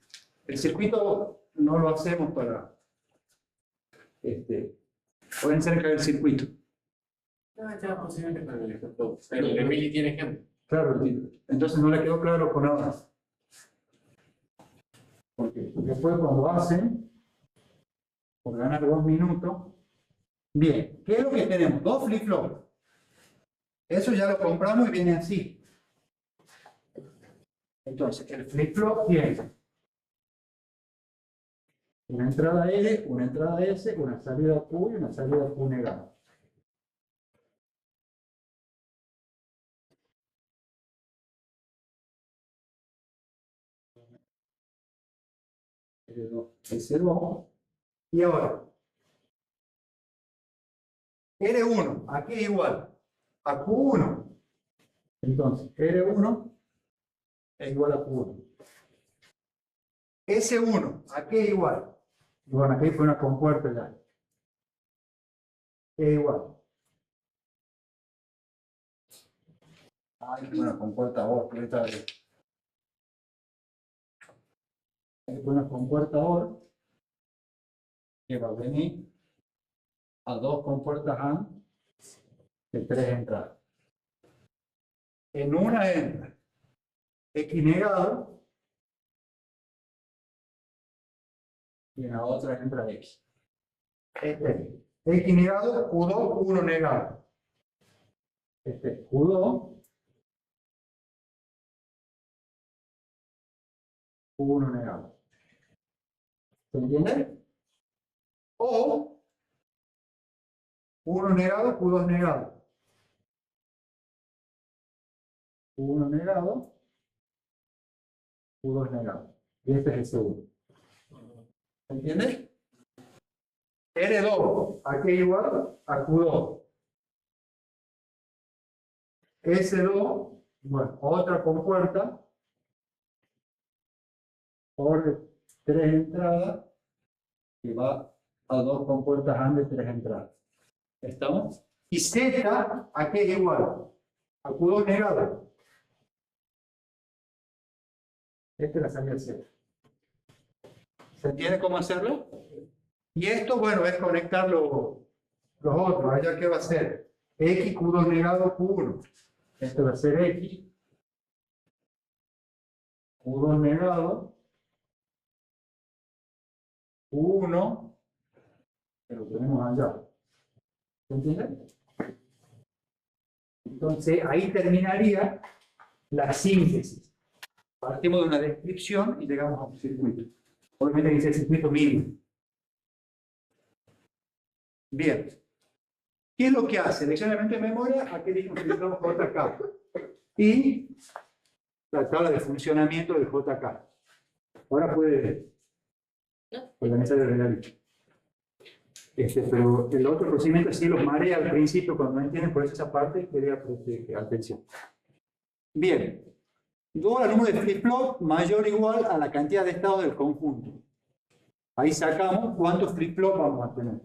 El circuito no lo hacemos para... pueden ser el circuito. No, ya posible que el ejemplo. El Emily tiene ejemplo. Claro, entiendo. Entonces no le quedó claro con ahora. Porque después cuando hacen, por ganar 2 minutos, bien, ¿qué es lo que tenemos? 2 flip-flops. Eso ya lo compramos y viene así. Entonces, el flip-flop tiene una entrada L, una entrada S, una salida Q y una salida Q negada. S2. Y ahora, R1, aquí es igual a Q1. Entonces, R1 es igual a Q1. S1, aquí es igual. Bueno, aquí fue una compuerta ya. Es igual. Ay, qué buena compuerta OR, que está bien. Hay una compuerta OR que va a venir a dos compuertas AND de tres entradas. En una entra X negado y en la otra entra X. X negado, Q2, 1 negado. Q2, 1 negado. ¿Se entiende? O 1 negado, Q2 negado. Q1 negado, Q2 negado. Y este es el segundo. ¿Se entiende? R2, aquí igual a Q2. S2, bueno, otra compuerta por 3 entradas que va a dos compuertas AND de 3 entradas. ¿Estamos? Y Z, aquí es igual a Q2 negado. Esta es la salida Z. ¿Se entiende cómo hacerlo? Y esto, bueno, es conectar los otros. ¿Allá qué va a ser? X, Q2 negado, Q1. Esto va a ser X, Q2 negado, Q1, que lo tenemos allá. ¿Se entiende? Entonces, ahí terminaría la síntesis. Partimos de una descripción y llegamos a un circuito. Obviamente dice el circuito mínimo. Bien. ¿Qué es lo que hace? El elemento de memoria, aquí dijimos que utilizamos JK. Y la tabla de funcionamiento del JK. Ahora puede organizar el regalito. Pero el otro procedimiento sí los marea al principio cuando no entienden, por eso esa parte quería atención. Bien. Luego el número de flip-flop mayor o igual a la cantidad de estados del conjunto. Ahí sacamos cuántos flip-flop vamos a tener.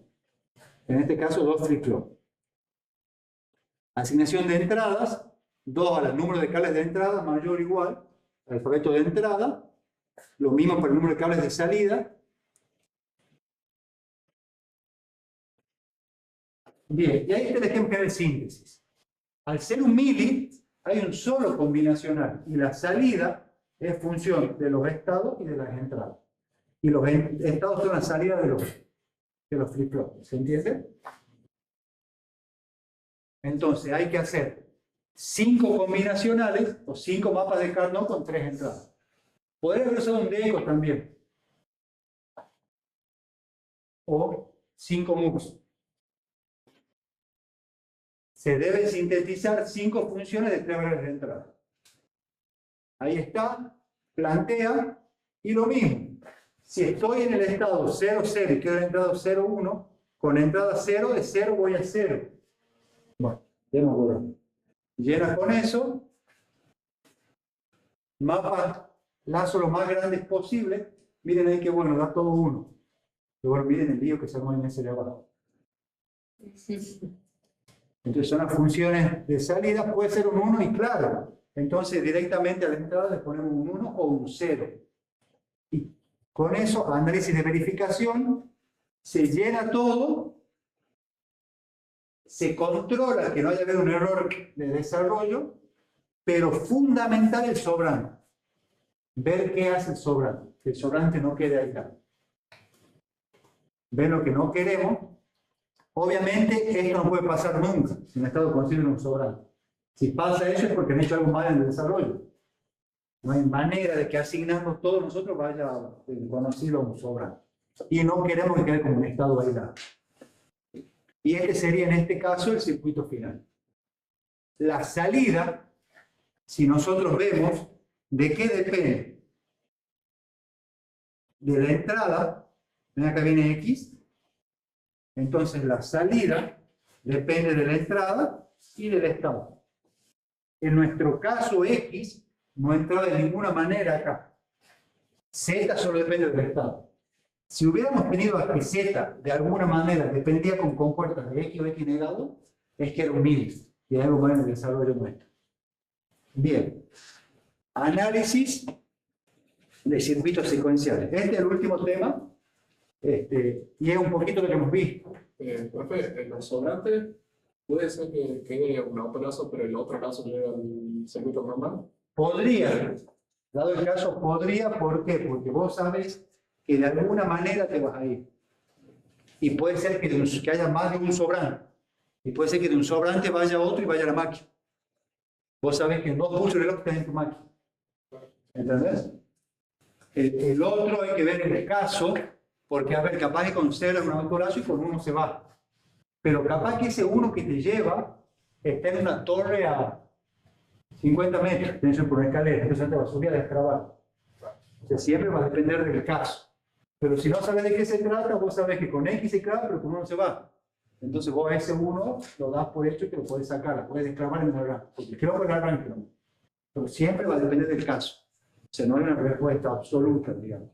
En este caso, 2 flip-flop. Asignación de entradas, 2 al número de cables de entrada mayor o igual al alfabeto de entrada. Lo mismo para el número de cables de salida. Bien, y ahí está el ejemplo de síntesis. Al ser un mili, hay un solo combinacional y la salida es función de los estados y de las entradas. Y los estados son la salida de los flip-flops. ¿Se entiende? Entonces hay que hacer 5 combinacionales o 5 mapas de Carnot con 3 entradas. Podría haber usado un DECO también. O 5 MUX. Se deben sintetizar 5 funciones de 3 valores de entrada. Ahí está, plantea, y lo mismo. Si estoy en el estado 0, 0 y quiero el entrada 0, 1, con entrada 0 de 0 voy a 0. Bueno, démoslo. Llena con eso, mapa, lazo lo más grandes posible. Miren ahí que bueno, da todo 1. Pero bueno, miren el lío que se armó en ese de abajo. Entonces son las funciones de salida, puede ser un 1 y claro, entonces directamente a la entrada le ponemos un 1 o un 0. Y con eso, análisis de verificación, se llena todo, se controla que no haya habido un error de desarrollo, pero fundamental el sobrante. Ver qué hace el sobrante, que el sobrante no quede ahí. Ver lo que no queremos. Obviamente, esto no puede pasar nunca, si un estado considera un sobrante. Si pasa eso es porque han hecho algo mal en el desarrollo. No hay manera de que asignando todos nosotros vaya el conocido un sobrante. Y no queremos que quede como un estado aislado. Y este sería en este caso el circuito final. La salida, si nosotros vemos, ¿de qué depende? De la entrada, ven acá viene X, entonces la salida depende de la entrada y del estado. En nuestro caso X no entra de ninguna manera acá. Z solo depende del estado. Si hubiéramos tenido a que Z de alguna manera dependía con compuertas de X o X negado, es que era un mínimo. Y es algo más en el desarrollo nuestro. Bien. Análisis de circuitos secuenciales. Este es el último tema. Y es un poquito lo que hemos visto. Profe, los sobrantes puede ser que quede un autolazo, pero el otro lazo llega al circuito normal. Podría, dado el caso, podría, ¿por qué? Porque vos sabes que de alguna manera te vas a ir. Y puede ser que haya más de un sobrante. Y puede ser que de un sobrante vaya otro y vaya a la máquina. Vos sabés que en 2 pulsos de reloj está en tu máquina. ¿Entendés? El otro hay que ver en el caso, porque a ver, capaz que con 0 es un autolazo y con 1 se va. Pero capaz que ese 1 que te lleva está en una torre a 50 metros, tenés por una escalera, entonces te va a subir a destrabar. O sea, siempre va a depender del caso. Pero si no sabes de qué se trata, vos sabés que con X se clava, pero con 1 se va. Entonces vos a ese 1 lo das por hecho que lo podés sacar, lo podés destrabar en el diagrama. Porque creo que el arranque no. Pero siempre va a depender del caso. O sea, no hay una respuesta absoluta, digamos.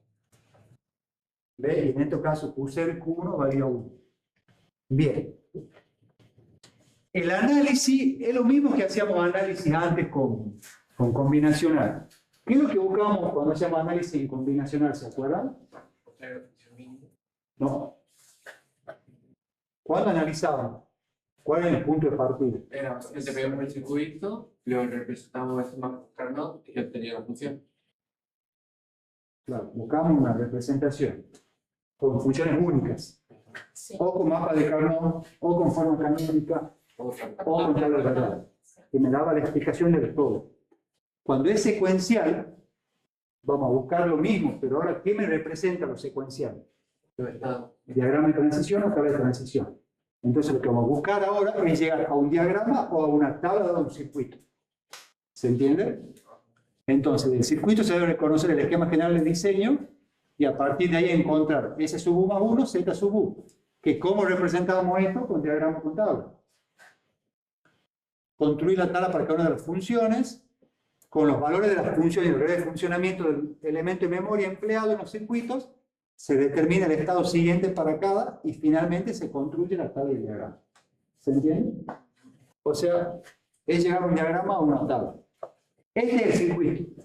¿Ves? Y en este caso Q0 y Q1 valía 1. Bien. El análisis es lo mismo que hacíamos análisis antes con combinacional. ¿Qué es lo que buscamos cuando hacíamos análisis en combinacional? ¿Se acuerdan? No. ¿Cuándo analizábamos? ¿Cuál era el punto de partida? Era, te pegamos el circuito, lo representamos ese más Carnot y obtenía la función. Claro, buscamos una representación con funciones únicas, Sí. o con mapa de Carnot, o con forma canónica, o con tabla de verdad, que me daba la explicación del todo. Cuando es secuencial, vamos a buscar lo mismo, pero ahora, ¿qué me representa lo secuencial? ¿El diagrama de transición o tabla de transición? Entonces, lo que vamos a buscar ahora es llegar a un diagrama o a una tabla de un circuito. ¿Se entiende? Entonces, del circuito se debe reconocer el esquema general de diseño y a partir de ahí encontrar S sub U más 1, Z sub U. Que ¿cómo representábamos esto? Con diagrama contable. Construir la tabla para cada una de las funciones, con los valores de las funciones y el regla de funcionamiento del elemento de memoria empleado en los circuitos, se determina el estado siguiente para cada y finalmente se construye la tabla de diagrama. ¿Se entiende? O sea, es llegar a un diagrama o una tabla. Este es el circuito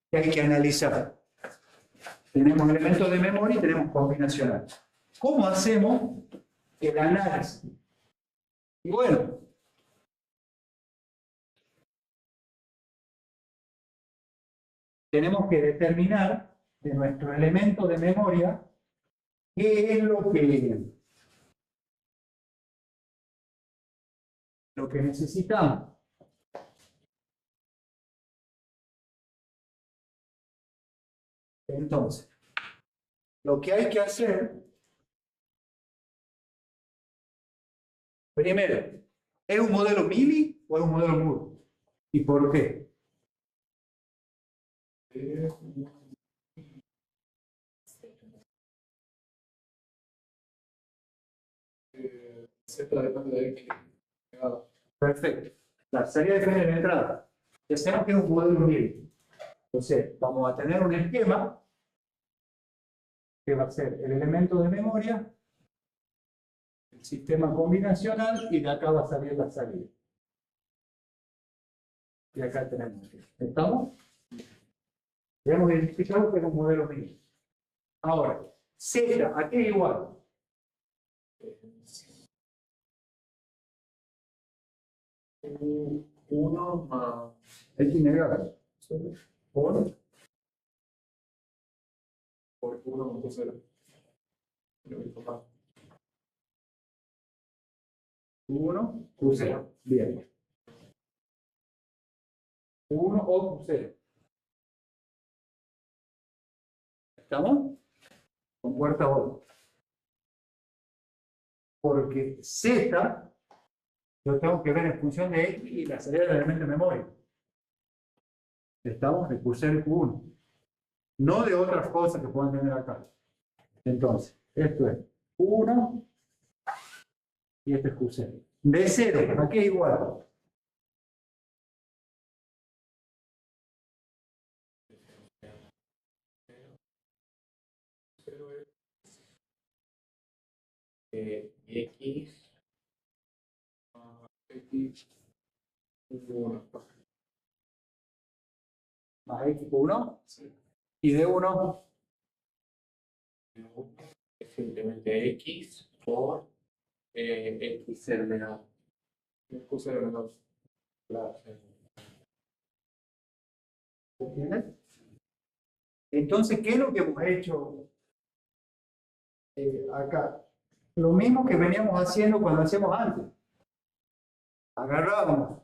que hay que analizar. Tenemos elementos de memoria y tenemos combinacional. ¿Cómo hacemos el análisis? Y bueno, tenemos que determinar de nuestro elemento de memoria qué es lo que necesitamos. Entonces, lo que hay que hacer, primero, ¿es un modelo Mili o es un modelo Moore? ¿Y por qué? Z depende de X. Perfecto. La salida depende de la entrada. Ya sabemos que es un modelo Mili. Entonces, vamos a tener un esquema que va a ser el elemento de memoria, el sistema combinacional y de acá va a salir la salida. Y acá tenemos. ¿Estamos? Ya hemos identificado que es un modelo Mili. Ahora, Z, ¿a qué es igual? 1 más X negado. Por 1 más 0. 1, Q0. Bien. 1 o Q0. ¿Estamos? Con puerta 1. Porque Z yo tengo que ver en función de X y la salida del elemento de memoria. Estamos de Q0 y Q1. No de otras cosas que puedan tener acá. Entonces, esto es Q1 y este es Q0. De 0, aquí es igual. X, X, 1. Más X Q1. Sí. Y de 1. es simplemente X por X0 negado. Q0 menor. Claro. ¿Entiendes? Entonces, ¿qué es lo que hemos hecho acá? Lo mismo que veníamos haciendo cuando hacíamos antes. Agarrábamos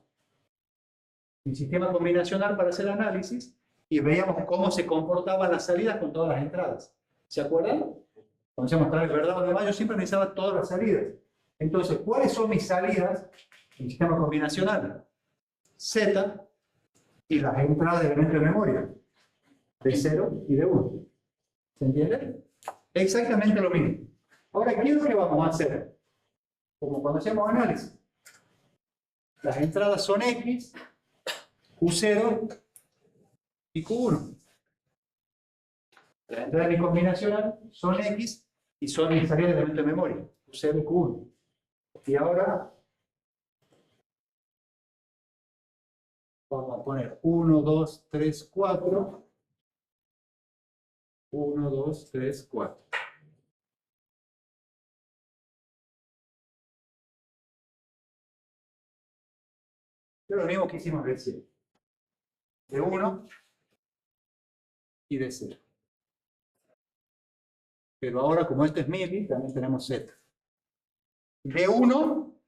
un sistema combinacional para hacer análisis y veíamos cómo se comportaban las salidas con todas las entradas. ¿Se acuerdan? Cuando hacíamos tal verdad o demás, yo siempre analizaba todas las salidas. Entonces, ¿cuáles son mis salidas en el sistema combinacional? Z y las entradas de elemento de memoria. De 0 y de 1. ¿Se entiende? Exactamente lo mismo. Ahora, ¿qué es lo que vamos a hacer? Como cuando hacemos análisis. Las entradas son X, Q0 y Q1. Las entradas de mi combinacional son X y son mis salidas de elemento de memoria. Q0 y Q1. Y ahora vamos a poner 1, 2, 3, 4. 1, 2, 3, 4. Es lo mismo que hicimos recién. De 1 y de 0. Pero ahora, como este es mili, también tenemos Z. De 1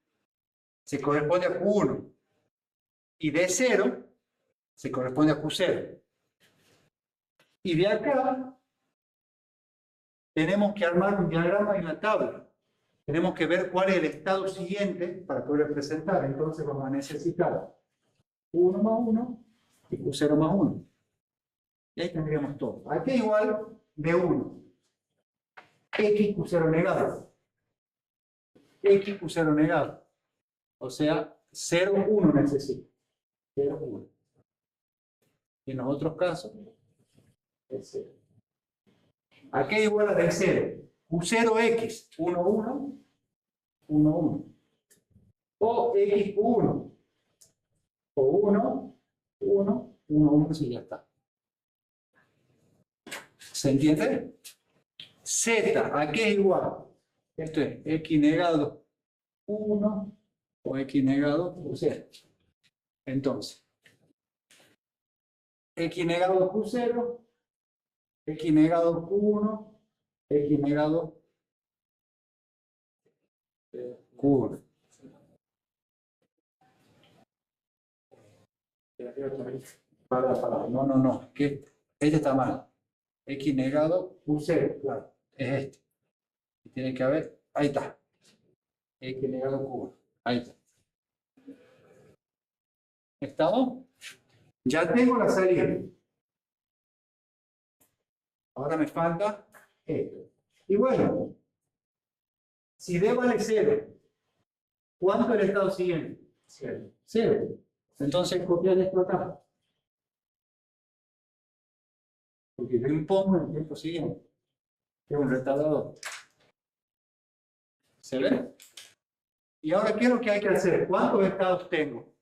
se corresponde a Q1. Y de 0 se corresponde a Q0. Y de acá tenemos que armar un diagrama y una tabla. Tenemos que ver cuál es el estado siguiente para poder representar. Entonces vamos a necesitar 1 más 1 y Q0 más 1. Y ahí tendríamos todo. Aquí igual de 1. X Q0 negado. X Q0 negado. O sea, 0, 1 necesito. 0, 1. Y en los otros casos, es 0. Aquí igual a de 0. Q0X, 1, 1, 1, 1. O XQ1. O 1, 1, 1, 1, y ya está. ¿Se entiende? Z, aquí es igual. Esto es X negado 1 o X negado 0. Entonces, X negado Q0, X negado Q1, X negado Q1. No. Que este está mal. X negado Q0, claro. Es este. Y tiene que haber. Ahí está. X negado Q1. Ahí está. ¿Estamos? Ya tengo la salida. Ahora me falta esto. Y bueno, si D vale 0, ¿cuánto es el estado siguiente? 0. 0. Entonces copiar esto acá. Porque yo impongo el tiempo siguiente. Que es un retardador. ¿Se ve? Y ahora, ¿qué es lo que hay que hacer? ¿Cuántos estados tengo?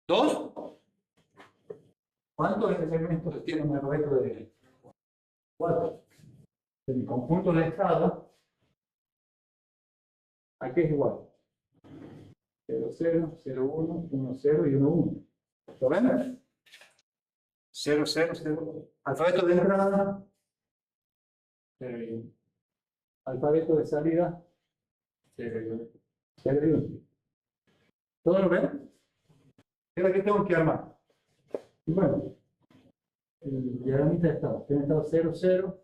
2. ¿Cuántos elementos tiene un reto de 4? En mi conjunto de estados, aquí es igual. 0, 0, 0, 1, 1, 0 y 1, 1. ¿Lo ven? 0, 0, 0. Alfabeto de entrada. 0 y 1. Alfabeto de salida. 0 y 1. 0 y 1. ¿Todo lo ven? ¿Qué es lo que tengo que armar? Bueno, el diagramita de estado. Tiene estado 0, 0,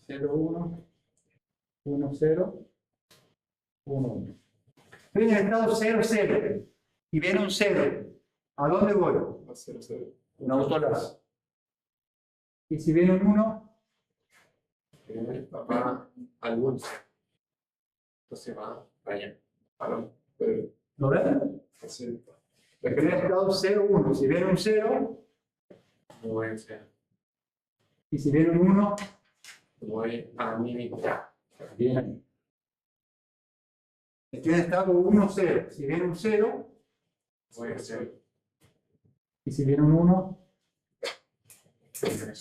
0, 1, 1, 0, 1, 1. Estoy en el estado 0, 0 y viene un 0. ¿A dónde voy? A 0, 0. Un autolazo. Y si viene un 1, Va al 1. Entonces va para allá. ¿lo ven? Así. Estoy en el estado 0, 1. Si viene un 0, Voy a hacer. y si viene un 1, Voy a mi mitad. viene ahí. Estoy en el estado 1, 0. Si viene un 0, Voy a hacer. y si viene un 1,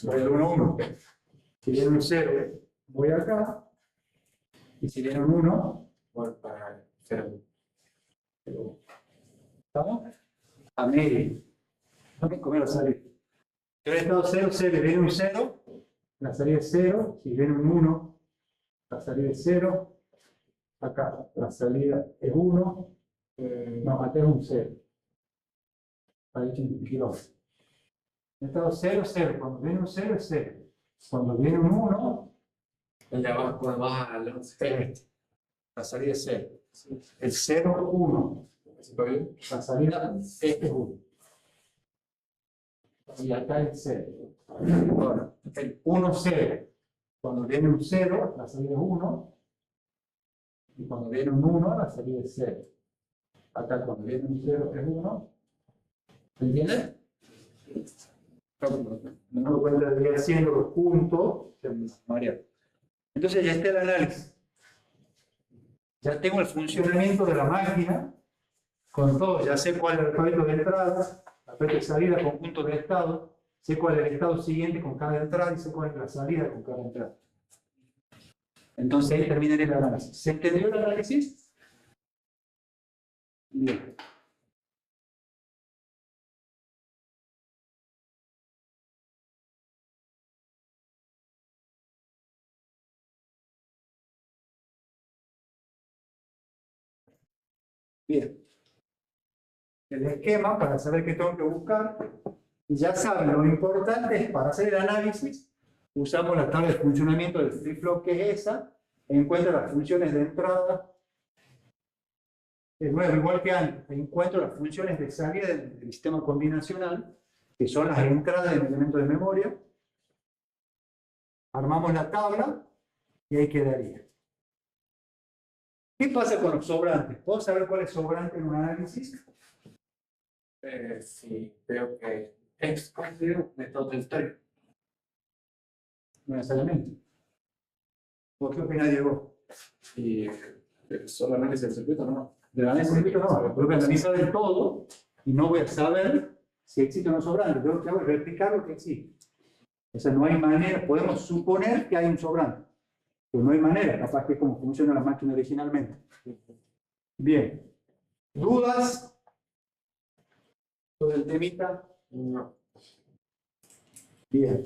voy al 1, 1. Si viene un 0, voy acá. Y si viene un 1, Voy para 0. ¿estamos? A medio. No me comer la salida. Yo he estado 0, 0 y viene un 0. La salida es 0. Si viene un 1, la salida es 0. Acá la salida es 1. No, acá es un 0. Ahí hecho un kilómetro. He estado 0, 0. Cuando viene un 0 es 0. Cuando viene un 1, El de abajo, cuando vas al 11. la salida es 0. El 0, 1. ¿Está bien? La salida este es 1. Y acá es 0. Ahora, el 1, 0. Cuando viene un 0, la salida es 1. Y cuando viene un 1, la salida es 0. Acá cuando viene un 0 es 1. ¿Me entiendes? No me doy cuenta de ir haciendo los puntos. María. Entonces ya está el análisis. Ya tengo el funcionamiento de la máquina con todo. Ya sé cuál es el alfabeto de entrada, alfabeto de salida, conjunto de estado. Sé cuál es el estado siguiente con cada entrada y sé cuál es la salida con cada entrada. Entonces ahí terminaré el análisis. ¿Se entendió el análisis? Bien. Bien. El esquema para saber qué tengo que buscar. Y ya saben, lo importante es para hacer el análisis, usamos la tabla de funcionamiento del flip-flop que es esa, encuentro las funciones de entrada. De nuevo, igual que antes, encuentro las funciones de salida del sistema combinacional, que son las entradas del elemento de memoria. Armamos la tabla y ahí quedaría. ¿Qué pasa con los sobrantes? ¿Puedo saber cuál es sobrante en un análisis? Sí, creo que es considerado método del historia. No necesariamente. ¿Por qué opina Diego? Y solo análisis del circuito, ¿no? Del análisis de circuito no, tengo que analizar el todo y no voy a saber si existe o no sobrante. Yo tengo que verificar lo que existe. O sea, no hay manera, podemos suponer que hay un sobrante, pero no hay manera, capaz que es como funciona la máquina originalmente. Bien. ¿Dudas sobre el temita? No. Bien.